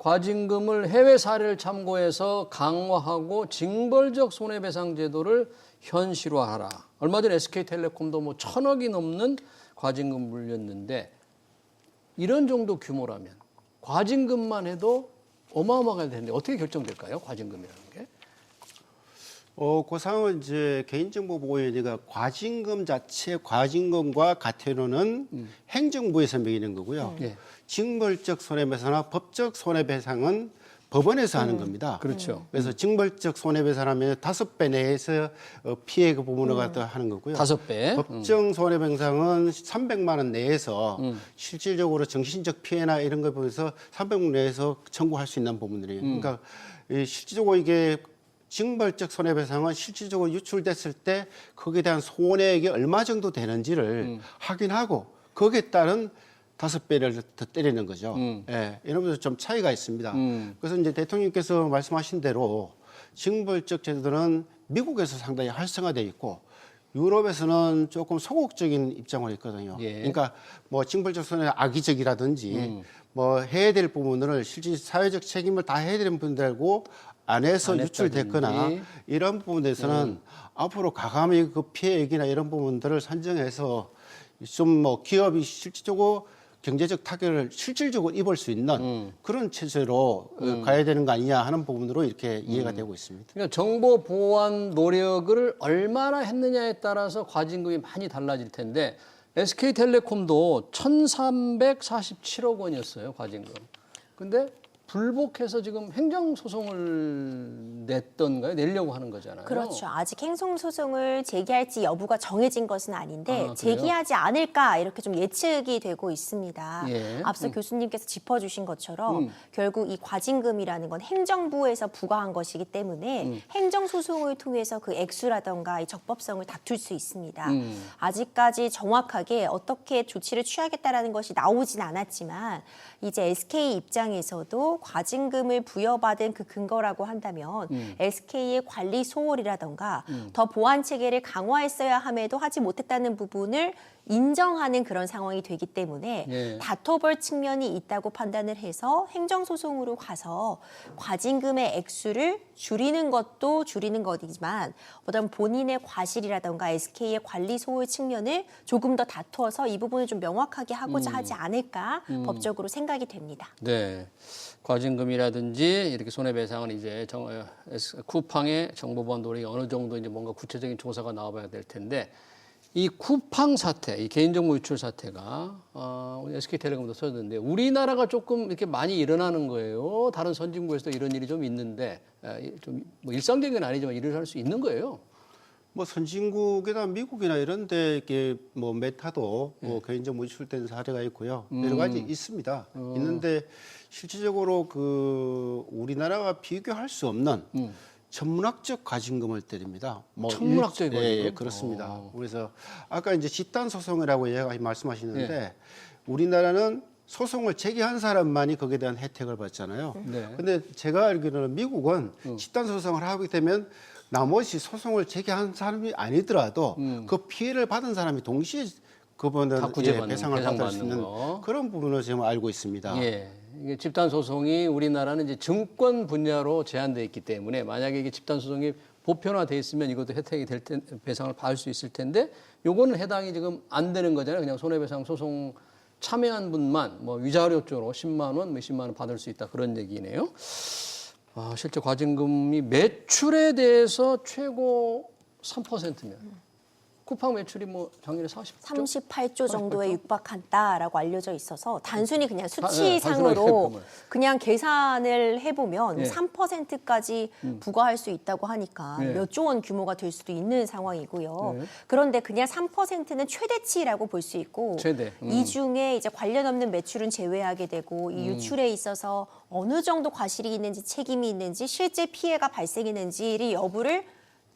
과징금을 해외 사례를 참고해서 강화하고 징벌적 손해배상 제도를 현실화하라. 얼마 전 SK텔레콤도 뭐 1000억이 넘는 과징금 물렸는데 이런 정도 규모라면 과징금만 해도 어마어마하게 되는데 어떻게 결정될까요? 과징금이라는 게? 그 상황은 이제 개인정보보호위원회가 과징금 자체 과징금과 같애로는 행정부에서 매기는 거고요. 예. 징벌적 손해배상이나 법적 손해배상은 법원에서 하는 겁니다. 그렇죠. 그래서 징벌적 손해배상하면 5배 내에서 피해 그 부분을 갖다 하는 거고요. 5배. 법정 손해배상은 300만 원 내에서 실질적으로 정신적 피해나 이런 거 보면서 300만 원 내에서 청구할 수 있는 부분들이에요. 그러니까 실질적으로 이게 징벌적 손해배상은 실질적으로 유출됐을 때 거기에 대한 손해액이 얼마 정도 되는지를 확인하고 거기에 따른 5배를 더 때리는 거죠. 예, 이러면서 좀 차이가 있습니다. 그래서 이제 대통령께서 말씀하신 대로 징벌적 제도는 미국에서 상당히 활성화되어 있고 유럽에서는 조금 소극적인 입장을 했거든요. 예. 그러니까 뭐 징벌적 손해 악의적이라든지 뭐 해야 될 부분을 실질 사회적 책임을 다 해야 되는 분들하고 안에서 안 유출됐거나 했다든지. 이런 부분에서는 앞으로 가감히 그 피해액이나 이런 부분들을 산정해서 좀 뭐 기업이 실질적으로 경제적 타격을 실질적으로 입을 수 있는 그런 체제로 가야 되는 거 아니냐 하는 부분으로 이렇게 이해가 되고 있습니다. 그러니까 정보 보안 노력을 얼마나 했느냐에 따라서 과징금이 많이 달라질 텐데 SK텔레콤도 1,347억 원이었어요, 과징금. 근데 불복해서 지금 행정소송을 내려고 하는 거잖아요. 그렇죠. 아직 행정소송을 제기할지 여부가 정해진 것은 아닌데 그래요? 제기하지 않을까 이렇게 좀 예측이 되고 있습니다. 예. 앞서 교수님께서 짚어주신 것처럼 결국 이 과징금이라는 건 행정부에서 부과한 것이기 때문에 행정소송을 통해서 그 액수라던가 이 적법성을 다툴 수 있습니다. 아직까지 정확하게 어떻게 조치를 취하겠다라는 것이 나오진 않았지만 이제 SK 입장에서도 최종적으로 과징금을 부여받은 그 근거라고 한다면 SK의 관리 소홀이라던가 더 보안 체계를 강화했어야 함에도 하지 못했다는 부분을 인정하는 그런 상황이 되기 때문에 예. 다퉈볼 측면이 있다고 판단을 해서 행정소송으로 가서 과징금의 액수를 줄이는 것도 줄이는 것이지만 어떤 본인의 과실이라던가 SK의 관리 소홀 측면을 조금 더 다투어서 이 부분을 좀 명확하게 하고자 하지 않을까 법적으로 생각이 됩니다. 네. 과징금이라든지 이렇게 손해배상은 이제 쿠팡의 정보보안 노력이 어느 정도 이제 뭔가 구체적인 조사가 나와봐야 될 텐데 이 쿠팡 사태, 이 개인정보 유출 사태가 SK텔레콤도 써졌는데 우리나라가 조금 이렇게 많이 일어나는 거예요. 다른 선진국에서도 이런 일이 좀 있는데 좀 뭐 일상적인 건 아니지만 일을 할 수 있는 거예요. 뭐 선진국이나 미국이나 이런데 이게 뭐 메타도 뭐 개인정보 유출된 사례가 있고요. 여러 가지 있습니다. 있는데 실질적으로 그 우리나라가 비교할 수 없는 천문학적 과징금을 때립니다. 뭐 천문학적인 과징금? 예, 그렇습니다. 그래서 아까 이제 집단 소송이라고 얘가 말씀하시는데 우리나라는 소송을 제기한 사람만이 거기에 대한 혜택을 받잖아요. 네. 근데 제가 알기로는 미국은 집단 소송을 하게 되면 나머지 소송을 제기한 사람이 아니더라도 그 피해를 받은 사람이 동시에 그분은 다 구제받는, 배상을 받을 수 배상받는 있는 거. 그런 부분을 지금 알고 있습니다. 예. 이게 집단 소송이 우리나라는 이제 증권 분야로 제한돼 있기 때문에 만약에 이게 집단 소송이 보편화돼 있으면 이것도 혜택이 될 텐, 배상을 받을 수 있을 텐데 요거는 해당이 지금 안 되는 거잖아요. 그냥 손해배상 소송 참여한 분만 뭐 위자료조로 10만 원, 몇십만 원 받을 수 있다 그런 얘기네요. 실제 과징금이 매출에 대해서 최고 3%면 쿠팡 매출이 뭐 작년에 40조? 38조 정도에 육박한다라고 알려져 있어서 단순히 그냥 단순하게 수치상으로 해보면. 그냥 계산을 해보면 예. 3%까지 부과할 수 있다고 하니까 예. 몇 조 원 규모가 될 수도 있는 상황이고요. 예. 그런데 그냥 3%는 최대치라고 볼 수 있고 최대. 이 중에 이제 관련 없는 매출은 제외하게 되고 이 유출에 있어서 어느 정도 과실이 있는지 책임이 있는지 실제 피해가 발생했는지를 여부를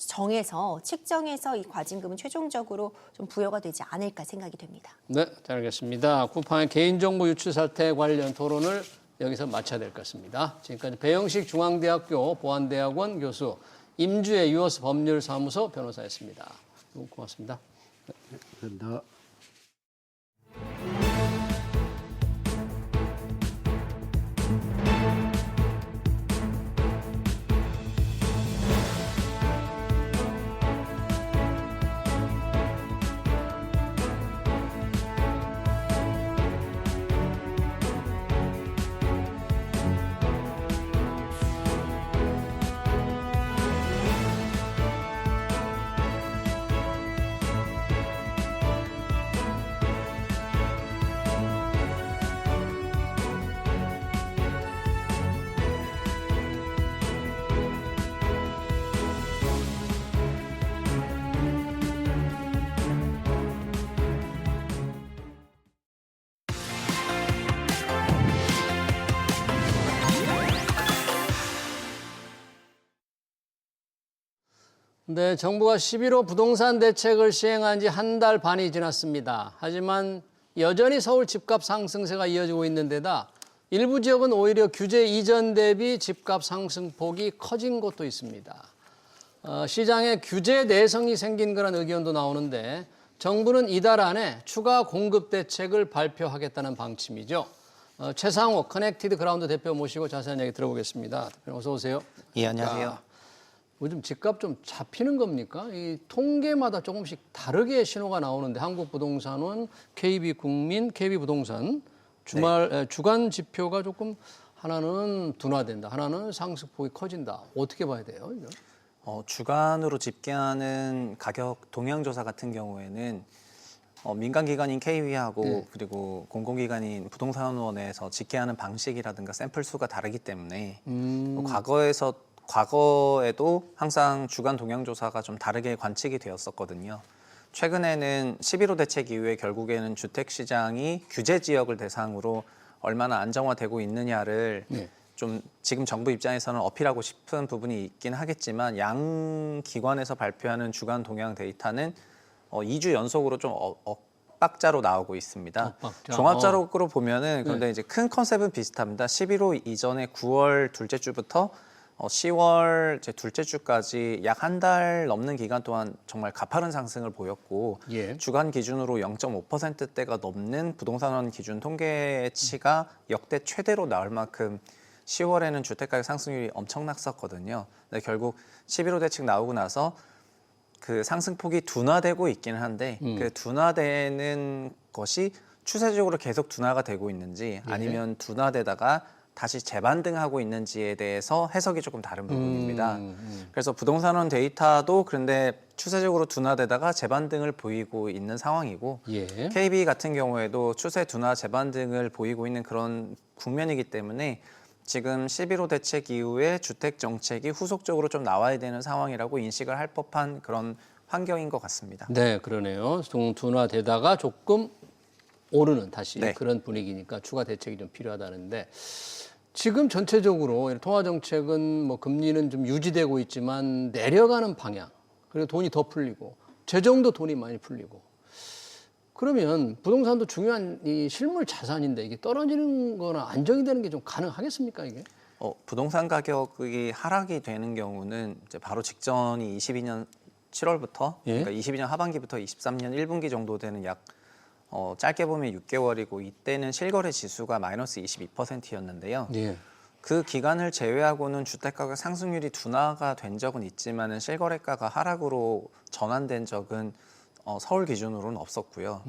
정해서 측정해서 이 과징금은 최종적으로 좀 부여가 되지 않을까 생각이 됩니다. 네, 잘 알겠습니다. 쿠팡의 개인정보 유출 사태 관련 토론을 여기서 마쳐야 될 것 같습니다. 지금까지 배영식 중앙대학교 보안대학원 교수, 임주혜 유어스 법률사무소 변호사였습니다. 고맙습니다. 그런다. 네, 정부가 11호 부동산 대책을 시행한 지 한 달 반이 지났습니다. 하지만 여전히 서울 집값 상승세가 이어지고 있는 데다 일부 지역은 오히려 규제 이전 대비 집값 상승폭이 커진 곳도 있습니다. 시장에 규제 내성이 생긴 그런 의견도 나오는데 정부는 이달 안에 추가 공급 대책을 발표하겠다는 방침이죠. 최상호 커넥티드 그라운드 대표 모시고 자세한 얘기 들어보겠습니다. 대표 어서 오세요. 예, 안녕하세요. 요즘 집값 좀 잡히는 겁니까? 이 통계마다 조금씩 다르게 신호가 나오는데 한국부동산원, KB국민, KB부동산 주간 지표가 조금 하나는 둔화된다, 하나는 상승폭이 커진다. 어떻게 봐야 돼요? 이거? 주간으로 집계하는 가격 동향조사 같은 경우에는 민간기관인 KB하고 그리고 공공기관인 부동산원에서 집계하는 방식이라든가 샘플 수가 다르기 때문에 과거에도 항상 주간 동향조사가 좀 다르게 관측이 되었었거든요. 최근에는 11호 대책 이후에 결국에는 주택시장이 규제 지역을 대상으로 얼마나 안정화되고 있느냐를 좀 지금 정부 입장에서는 어필하고 싶은 부분이 있긴 하겠지만 양 기관에서 발표하는 주간 동향 데이터는 2주 연속으로 좀 엇박자로 나오고 있습니다. 엇박자. 종합적으로 보면은 그런데 이제 큰 컨셉은 비슷합니다. 11호 이전에 9월 둘째 주부터 10월 제 둘째 주까지 약 한 달 넘는 기간 동안 정말 가파른 상승을 보였고 예. 주간 기준으로 0.5%대가 넘는 부동산원 기준 통계치가 역대 최대로 나올 만큼 10월에는 주택가격 상승률이 엄청났었거든요. 근데 결국 11호 대책 나오고 나서 그 상승폭이 둔화되고 있기는 한데 그 둔화되는 것이 추세적으로 계속 둔화가 되고 있는지 아니면 둔화되다가 다시 재반등하고 있는지에 대해서 해석이 조금 다른 부분입니다. 그래서 부동산원 데이터도 그런데 추세적으로 둔화되다가 재반등을 보이고 있는 상황이고 예. KB 같은 경우에도 추세 둔화 재반등을 보이고 있는 그런 국면이기 때문에 지금 11호 대책 이후에 주택 정책이 후속적으로 좀 나와야 되는 상황이라고 인식을 할 법한 그런 환경인 것 같습니다. 네, 그러네요. 좀 둔화되다가 조금 오르는 다시 네. 그런 분위기니까 추가 대책이 좀 필요하다는데 지금 전체적으로 통화 정책은 뭐 금리는 좀 유지되고 있지만 내려가는 방향 그리고 돈이 더 풀리고 재정도 돈이 많이 풀리고 그러면 부동산도 중요한 이 실물 자산인데 이게 떨어지는 거나 안정이 되는 게 좀 가능하겠습니까 이게? 부동산 가격이 하락이 되는 경우는 이제 바로 직전이 22년 7월부터 예? 그러니까 22년 하반기부터 23년 1분기 정도 되는 약 짧게 보면 6개월이고 이때는 실거래 지수가 마이너스 22%였는데요. 예. 그 기간을 제외하고는 주택가격 상승률이 둔화가 된 적은 있지만은 실거래가가 하락으로 전환된 적은 서울 기준으로는 없었고요.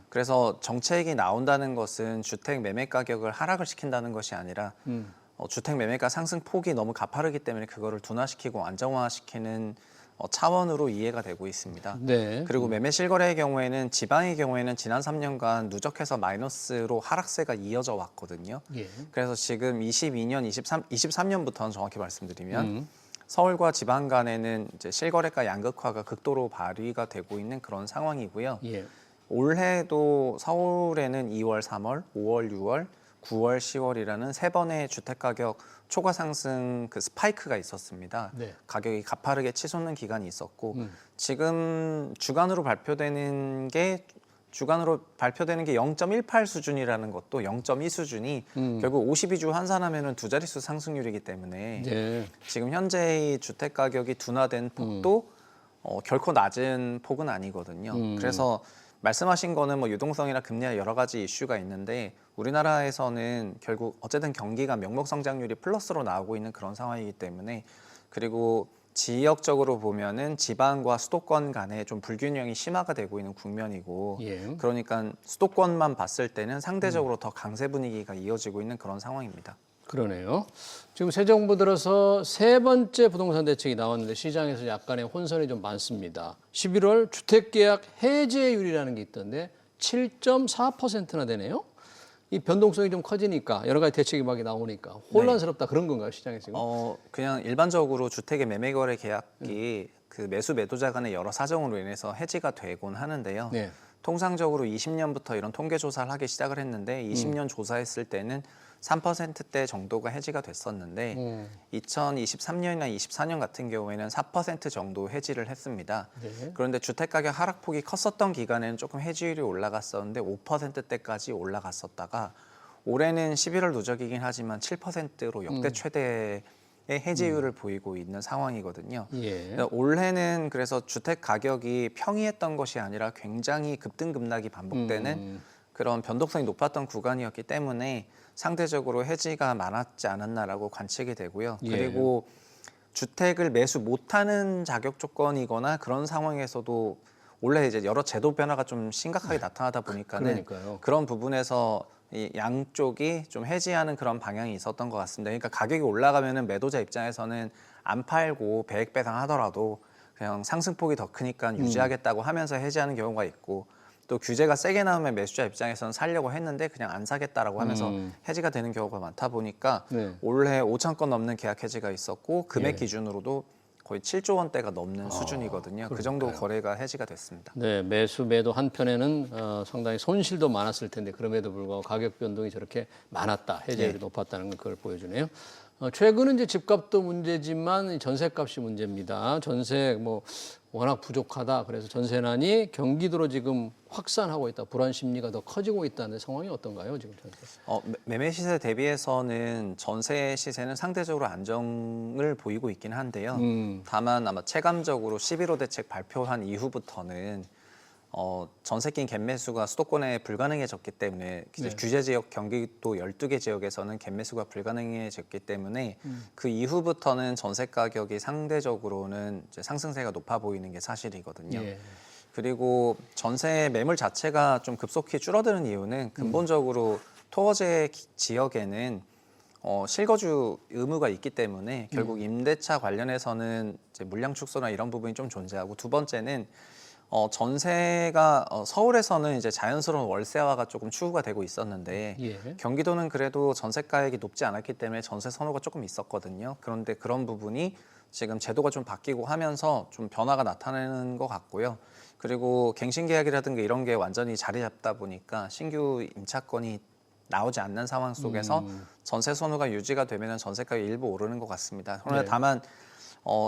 그래서 정책이 나온다는 것은 주택 매매 가격을 하락을 시킨다는 것이 아니라 주택 매매가 상승 폭이 너무 가파르기 때문에 그거를 둔화시키고 안정화시키는 차원으로 이해가 되고 있습니다. 네. 그리고 매매 실거래의 경우에는 지방의 경우에는 지난 3년간 누적해서 마이너스로 하락세가 이어져 왔거든요. 예. 그래서 지금 22년, 23년부터는 정확히 말씀드리면 서울과 지방 간에는 이제 실거래가 양극화가 극도로 발휘가 되고 있는 그런 상황이고요. 예. 올해도 서울에는 2월, 3월, 5월, 6월, 9월, 10월이라는 세 번의 주택가격 초과 상승 그 스파이크가 있었습니다. 네. 가격이 가파르게 치솟는 기간이 있었고 지금 주간으로 발표되는 게 0.18 수준이라는 것도 0.2 수준이 결국 52주 환산하면은 두 자릿수 상승률이기 때문에 네. 지금 현재의 주택 가격이 둔화된 폭도 결코 낮은 폭은 아니거든요. 그래서 말씀하신 거는 뭐 유동성이나 금리나 여러 가지 이슈가 있는데 우리나라에서는 결국 어쨌든 경기가 명목 성장률이 플러스로 나오고 있는 그런 상황이기 때문에 그리고 지역적으로 보면은 지방과 수도권 간에 좀 불균형이 심화가 되고 있는 국면이고 예. 그러니까 수도권만 봤을 때는 상대적으로 더 강세 분위기가 이어지고 있는 그런 상황입니다. 그러네요. 지금 새 정부 들어서 세 번째 부동산 대책이 나왔는데 시장에서 약간의 혼선이 좀 많습니다. 11월 주택계약 해제율이라는 게 있던데 7.4%나 되네요. 이 변동성이 좀 커지니까 여러 가지 대책이 막 나오니까 혼란스럽다 그런 건가요 시장에 지금? 그냥 일반적으로 주택의 매매거래 계약이 그 매수 매도자 간의 여러 사정으로 인해서 해지가 되곤 하는데요. 네. 통상적으로 20년부터 이런 통계 조사를 하기 시작을 했는데 20년 조사했을 때는 3%대 정도가 해지가 됐었는데 2023년이나 24년 같은 경우에는 4% 정도 해지를 했습니다. 네. 그런데 주택가격 하락폭이 컸었던 기간에는 조금 해지율이 올라갔었는데 5%대까지 올라갔었다가 올해는 11월 누적이긴 하지만 7%로 역대 최대의 해지율을 보이고 있는 상황이거든요. 예. 올해는 그래서 주택 가격이 평이했던 것이 아니라 굉장히 급등급락이 반복되는 그런 변동성이 높았던 구간이었기 때문에 상대적으로 해지가 많았지 않았나라고 관측이 되고요. 예. 그리고 주택을 매수 못하는 자격 조건이거나 그런 상황에서도 원래 이제 여러 제도 변화가 좀 심각하게 나타나다 보니까는 그러니까요. 그런 부분에서 이 양쪽이 좀 해지하는 그런 방향이 있었던 것 같습니다. 그러니까 가격이 올라가면은 매도자 입장에서는 안 팔고 배액 배상하더라도 그냥 상승폭이 더 크니까 유지하겠다고 하면서 해지하는 경우가 있고 또 규제가 세게 나오면 매수자 입장에서는 살려고 했는데 그냥 안 사겠다라고 하면서 해지가 되는 경우가 많다 보니까 네. 올해 5천 건 넘는 계약 해지가 있었고 금액 기준으로도 거의 7조 원대가 넘는 수준이거든요. 그 정도 거래가 해지가 됐습니다. 네, 매수 매도 한편에는 상당히 손실도 많았을 텐데 그럼에도 불구하고 가격 변동이 저렇게 많았다, 해제율이 높았다는 걸 보여주네요. 최근은 이제 집값도 문제지만 전세값이 문제입니다. 전세 뭐 워낙 부족하다. 그래서 전세난이 경기도로 지금 확산하고 있다. 불안 심리가 더 커지고 있다는 상황이 어떤가요, 지금 전세? 매매 시세 대비해서는 전세 시세는 상대적으로 안정을 보이고 있긴 한데요. 다만 아마 체감적으로 11호 대책 발표한 이후부터는 전세 낀 갭매수가 수도권에 불가능해졌기 때문에 규제 지역 경기도 12개 지역에서는 갭매수가 불가능해졌기 때문에 그 이후부터는 전세 가격이 상대적으로는 이제 상승세가 높아 보이는 게 사실이거든요. 예. 그리고 전세 매물 자체가 좀 급속히 줄어드는 이유는 근본적으로 토어제 지역에는 실거주 의무가 있기 때문에 결국 임대차 관련해서는 이제 물량 축소나 이런 부분이 좀 존재하고, 두 번째는 전세가 서울에서는 이제 자연스러운 월세화가 조금 추구가 되고 있었는데 예. 경기도는 그래도 전세 가액이 높지 않았기 때문에 전세 선호가 조금 있었거든요. 그런데 그런 부분이 지금 제도가 좀 바뀌고 하면서 좀 변화가 나타나는 것 같고요. 그리고 갱신 계약이라든가 이런 게 완전히 자리 잡다 보니까 신규 임차건이 나오지 않는 상황 속에서 전세 선호가 유지가 되면 전세 가격이 일부 오르는 것 같습니다. 그런데 네. 다만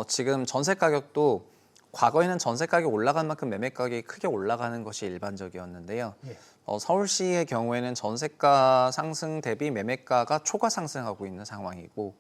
지금 전세 가격도 과거에는 전세 가격이 올라간 만큼 매매 가격이 크게 올라가는 것이 일반적이었는데요. 예. 서울시의 경우에는 전세가 상승 대비 매매가가 초과 상승하고 있는 상황이고,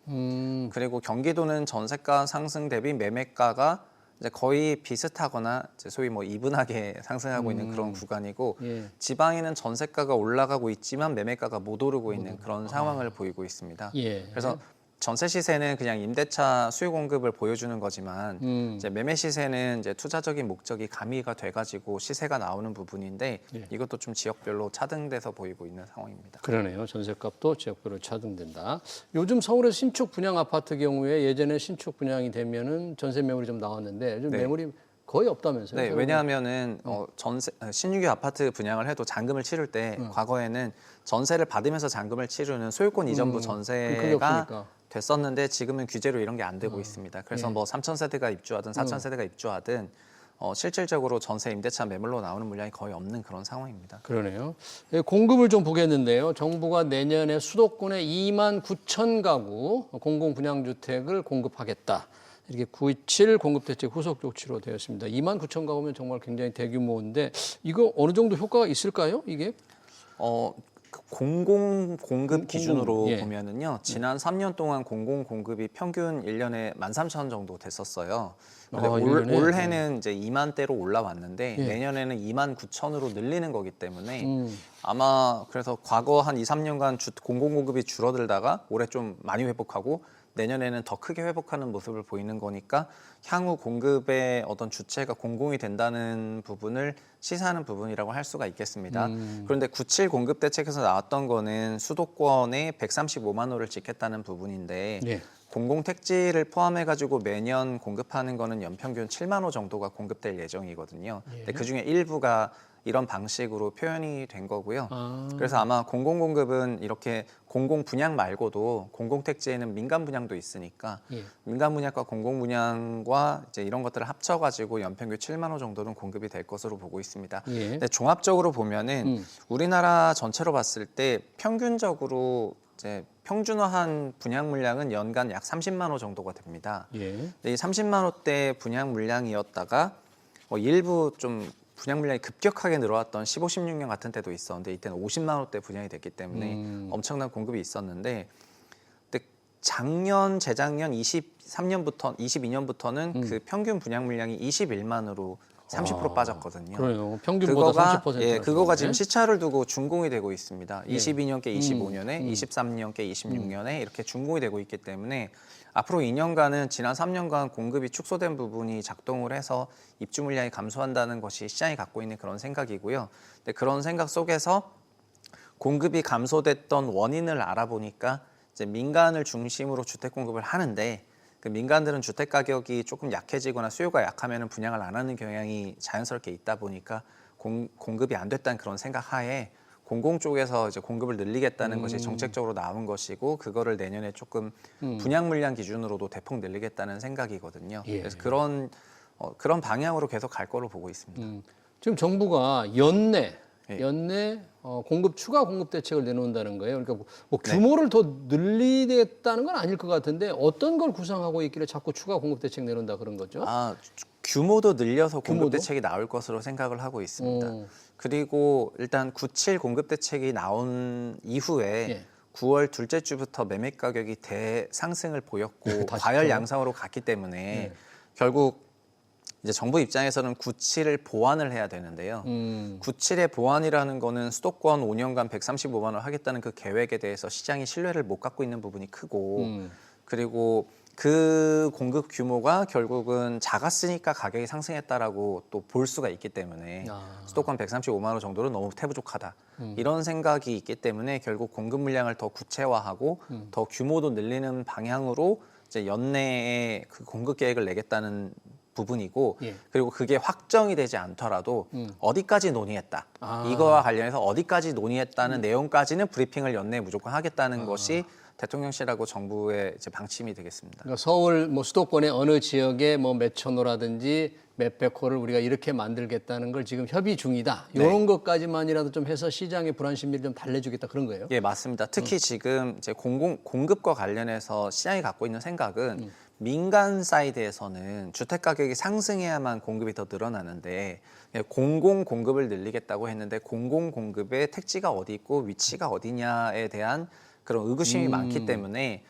그리고 경기도는 전세가 상승 대비 매매가가 이제 거의 비슷하거나 이제 소위 뭐 이분하게 상승하고 있는 그런 구간이고, 예. 지방에는 전세가가 올라가고 있지만 매매가가 못 오르고 있는 그런 상황을 보이고 있습니다. 예. 그래서 전세 시세는 그냥 임대차 수요 공급을 보여주는 거지만 이제 매매 시세는 이제 투자적인 목적이 가미가 돼가지고 시세가 나오는 부분인데 예. 이것도 좀 지역별로 차등돼서 보이고 있는 상황입니다. 그러네요. 전세값도 지역별로 차등된다. 요즘 서울의 신축 분양 아파트 경우에 예전에 신축 분양이 되면은 전세 매물이 좀 나왔는데 요즘 네. 매물이 거의 없다면서요? 네, 왜냐하면은 신규 아파트 분양을 해도 잔금을 치를 때 과거에는 전세를 받으면서 잔금을 치르는 소유권 이전부 그게 전세가 없으니까. 됐었는데 지금은 규제로 이런 게 안 되고 있습니다. 그래서 예. 뭐 3,000세대가 입주하든 4,000세대가 입주하든 실질적으로 전세 임대차 매물로 나오는 물량이 거의 없는 그런 상황입니다. 그러네요. 예, 공급을 좀 보겠는데요. 정부가 내년에 수도권에 2만 9천 가구 공공분양주택을 공급하겠다. 이렇게 9.27 공급대책 후속 조치로 되었습니다. 2만 9천 가구면 정말 굉장히 대규모인데 이거 어느 정도 효과가 있을까요? 이게? 공공 공급 기준으로 예. 보면은요, 지난 3년 동안 공공 공급이 평균 1년에 13,000 정도 됐었어요. 근데 1년에? 올해는 이제 2만 대로 올라왔는데 예. 내년에는 2만 9천으로 늘리는 거기 때문에 아마 그래서 과거 한 2, 3년간 공공 공급이 줄어들다가 올해 좀 많이 회복하고 내년에는 더 크게 회복하는 모습을 보이는 거니까 향후 공급의 어떤 주체가 공공이 된다는 부분을 시사하는 부분이라고 할 수가 있겠습니다. 그런데 9.7 공급 대책에서 나왔던 거는 수도권에 135만 호를 짓겠다는 부분인데 예. 공공 택지를 포함해가지고 매년 공급하는 거는 연평균 7만 호 정도가 공급될 예정이거든요. 근데 그 중에 일부가 이런 방식으로 표현이 된 거고요. 그래서 아마 공공 공급은 이렇게 공공 분양 말고도 공공 택지에는 민간 분양도 있으니까 예. 민간 분양과 공공 분양과 이제 이런 것들을 합쳐가지고 연평균 7만 호 정도는 공급이 될 것으로 보고 있습니다. 예. 근데 종합적으로 보면은 우리나라 전체로 봤을 때 평균적으로 이제 평준화한 분양 물량은 연간 약 30만 호 정도가 됩니다. 예. 근데 이 30만 호대 분양 물량이었다가 일부 좀 분양 물량이 급격하게 늘어왔던 15, 16년 같은 때도 있었는데 이때는 50만 호대 분양이 됐기 때문에 엄청난 공급이 있었는데 근데 작년, 재작년 23년부터 22년부터는 그 평균 분양 물량이 21만으로 30% 빠졌거든요. 그래요. 평균보다 30%. 그거가 지금 시차를 두고 준공이 되고 있습니다. 예. 22년께 25년에, 23년께 26년에 이렇게 준공이 되고 있기 때문에 앞으로 2년간은 지난 3년간 공급이 축소된 부분이 작동을 해서 입주 물량이 감소한다는 것이 시장이 갖고 있는 그런 생각이고요. 근데 그런 생각 속에서 공급이 감소됐던 원인을 알아보니까 이제 민간을 중심으로 주택 공급을 하는데 그 민간들은 주택 가격이 조금 약해지거나 수요가 약하면 분양을 안 하는 경향이 자연스럽게 있다 보니까 공급이 안 됐다는 그런 생각 하에 공공 쪽에서 이제 공급을 늘리겠다는 것이 정책적으로 나온 것이고 그거를 내년에 조금 분양 물량 기준으로도 대폭 늘리겠다는 생각이거든요. 예. 그래서 그런 방향으로 계속 갈 거로 보고 있습니다. 지금 정부가 연내 예. 공급 추가 공급 대책을 내놓는다는 거예요. 그러니까 뭐 규모를 더 늘리겠다는 건 아닐 것 같은데 어떤 걸 구상하고 있길래 자꾸 추가 공급 대책 내놓는다 그런 거죠? 규모도 늘려서 공급 규모도? 대책이 나올 것으로 생각을 하고 있습니다. 오. 그리고 일단 97 공급 대책이 나온 이후에 예. 9월 둘째 주부터 매매 가격이 대상승을 보였고 다시 과열 또. 양상으로 갔기 때문에 결국 이제 정부 입장에서는 97을 보완을 해야 되는데요. 97의 보완이라는 거는 수도권 5년간 135만 원 하겠다는 그 계획에 대해서 시장이 신뢰를 못 갖고 있는 부분이 크고 그리고 그 공급 규모가 결국은 작았으니까 가격이 상승했다라고 또 볼 수가 있기 때문에 수도권 135만 원 정도는 너무 태부족하다. 이런 생각이 있기 때문에 결국 공급 물량을 더 구체화하고 더 규모도 늘리는 방향으로 이제 연내에 그 공급 계획을 내겠다는 부분이고 예. 그리고 그게 확정이 되지 않더라도 어디까지 논의했다. 이거와 관련해서 어디까지 논의했다는 내용까지는 브리핑을 연내에 무조건 하겠다는 것이 대통령실하고 정부의 이제 방침이 되겠습니다. 그러니까 서울 뭐 수도권의 어느 지역에 뭐 몇천 호라든지 몇백 호를 우리가 이렇게 만들겠다는 걸 지금 협의 중이다. 이런 것까지만이라도 좀 해서 시장의 불안 심리를 좀 달래주겠다 그런 거예요. 예, 맞습니다. 특히 지금 이제 공급과 관련해서 시장이 갖고 있는 생각은 민간 사이드에서는 주택 가격이 상승해야만 공급이 더 늘어나는데 공공 공급을 늘리겠다고 했는데 공공 공급의 택지가 어디 있고 위치가 어디냐에 대한 그런 의구심이 많기 때문에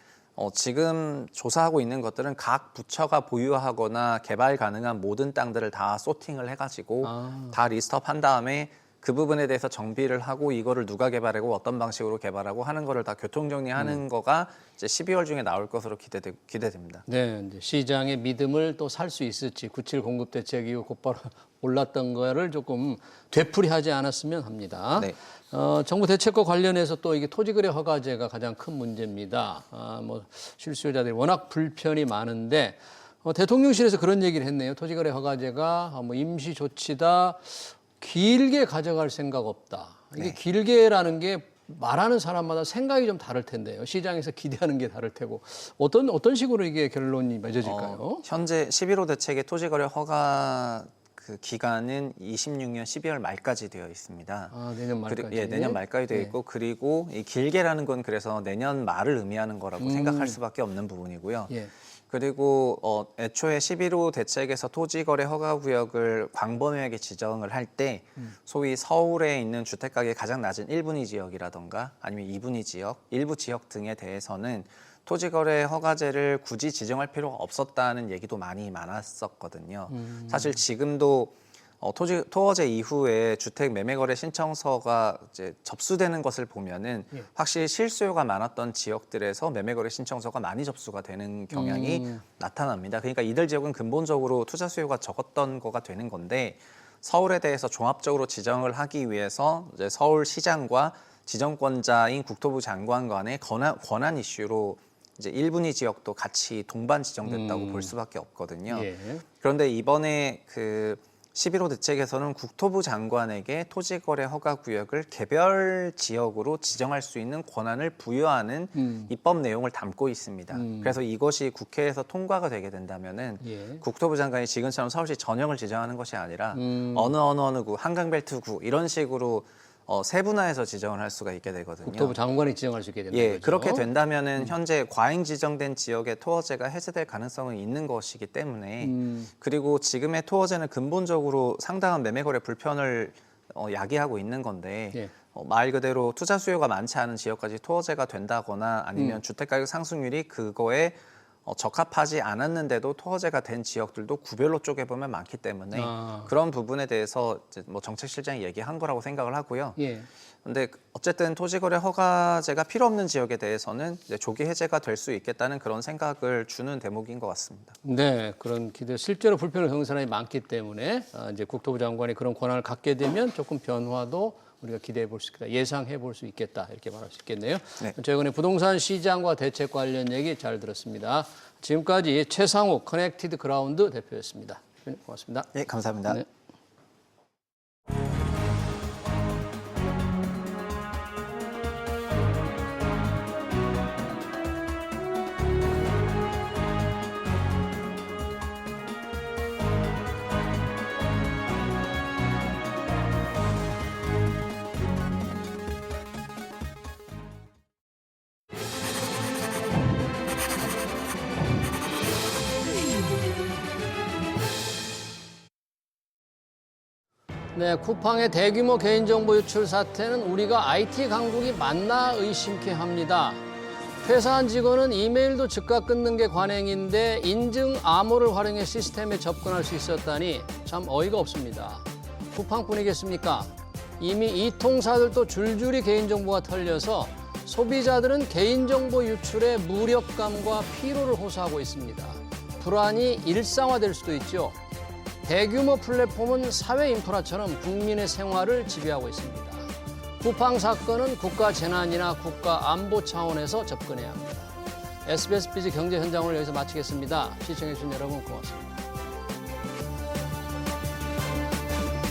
지금 조사하고 있는 것들은 각 부처가 보유하거나 개발 가능한 모든 땅들을 다 소팅을 해가지고 다 리스트업 한 다음에 그 부분에 대해서 정비를 하고 이거를 누가 개발하고 어떤 방식으로 개발하고 하는 거를 다 교통정리하는 거가 이제 12월 중에 나올 것으로 기대됩니다. 네, 이제 시장의 믿음을 또 살 수 있을지 97 공급 대책 이후 곧바로 올랐던 거를 조금 되풀이하지 않았으면 합니다. 네. 정부 대책과 관련해서 또 이게 토지거래 허가제가 가장 큰 문제입니다. 뭐 실수요자들이 워낙 불편이 많은데 대통령실에서 그런 얘기를 했네요. 토지거래 허가제가 뭐 임시 조치다. 길게 가져갈 생각 없다. 이게 네. 길게라는 게 말하는 사람마다 생각이 좀 다를 텐데요. 시장에서 기대하는 게 다를 테고 어떤 식으로 이게 결론이 맺어질까요? 현재 11호 대책의 토지거래 허가 그 기간은 26년 12월 말까지 되어 있습니다. 내년 말까지. 예, 내년 말까지 되어 있고 그리고 이 길게라는 건 그래서 내년 말을 의미하는 거라고 생각할 수밖에 없는 부분이고요. 예. 그리고 애초에 11호 대책에서 토지거래 허가구역을 광범위하게 지정을 할 때 소위 서울에 있는 주택가격이 가장 낮은 1분위 지역이라던가 아니면 2분위 지역, 일부 지역 등에 대해서는 토지거래 허가제를 굳이 지정할 필요가 없었다는 얘기도 많았었거든요. 사실 지금도 토어제 이후에 주택 매매거래 신청서가 이제 접수되는 것을 보면은 확실히 실수요가 많았던 지역들에서 매매거래 신청서가 많이 접수가 되는 경향이 나타납니다. 그러니까 이들 지역은 근본적으로 투자 수요가 적었던 거가 되는 건데 서울에 대해서 종합적으로 지정을 하기 위해서 이제 서울시장과 지정권자인 국토부 장관 간의 권한 이슈로 이제 1분위 지역도 같이 동반 지정됐다고 볼 수밖에 없거든요. 예. 그런데 이번에 그 11호 대책에서는 국토부 장관에게 토지거래 허가구역을 개별 지역으로 지정할 수 있는 권한을 부여하는 입법 내용을 담고 있습니다. 그래서 이것이 국회에서 통과가 되게 된다면은 국토부 장관이 지금처럼 서울시 전역을 지정하는 것이 아니라 어느 구, 한강벨트구 이런 식으로 세분화해서 지정을 할 수가 있게 되거든요. 국토부 장관이 지정할 수 있게 되는 예, 거죠. 그렇게 된다면은 현재 과잉 지정된 지역의 토어제가 해제될 가능성은 있는 것이기 때문에 그리고 지금의 토어제는 근본적으로 상당한 매매거래 불편을 야기하고 있는 건데 말 그대로 투자 수요가 많지 않은 지역까지 토어제가 된다거나 아니면 주택가격 상승률이 그거에 적합하지 않았는데도 토어제가 된 지역들도 구별로 쪼개보면 많기 때문에 그런 부분에 대해서 이제 뭐 정책실장이 얘기한 거라고 생각을 하고요. 근데 어쨌든 토지거래 허가제가 필요 없는 지역에 대해서는 이제 조기 해제가 될 수 있겠다는 그런 생각을 주는 대목인 것 같습니다. 네, 그런 기대. 실제로 불편을 겪는 사람이 많기 때문에 이제 국토부 장관이 그런 권한을 갖게 되면 조금 변화도 우리가 기대해 볼 수 있겠다, 예상해 볼 수 있겠다 이렇게 말할 수 있겠네요. 네. 최근에 부동산 시장과 대책 관련 얘기 잘 들었습니다. 지금까지 최상욱 커넥티드 그라운드 대표였습니다. 고맙습니다. 네, 감사합니다. 네. 네, 쿠팡의 대규모 개인정보 유출 사태는 우리가 IT 강국이 맞나 의심케 합니다. 퇴사한 직원은 이메일도 즉각 끊는 게 관행인데 인증 암호를 활용해 시스템에 접근할 수 있었다니 참 어이가 없습니다. 쿠팡뿐이겠습니까? 이미 이 통사들도 줄줄이 개인정보가 털려서 소비자들은 개인정보 유출의 무력감과 피로를 호소하고 있습니다. 불안이 일상화될 수도 있죠. 대규모 플랫폼은 사회 인프라처럼 국민의 생활을 지배하고 있습니다. 쿠팡 사건은 국가 재난이나 국가 안보 차원에서 접근해야 합니다. SBS 비즈 경제 현장을 여기서 마치겠습니다. 시청해주신 여러분 고맙습니다.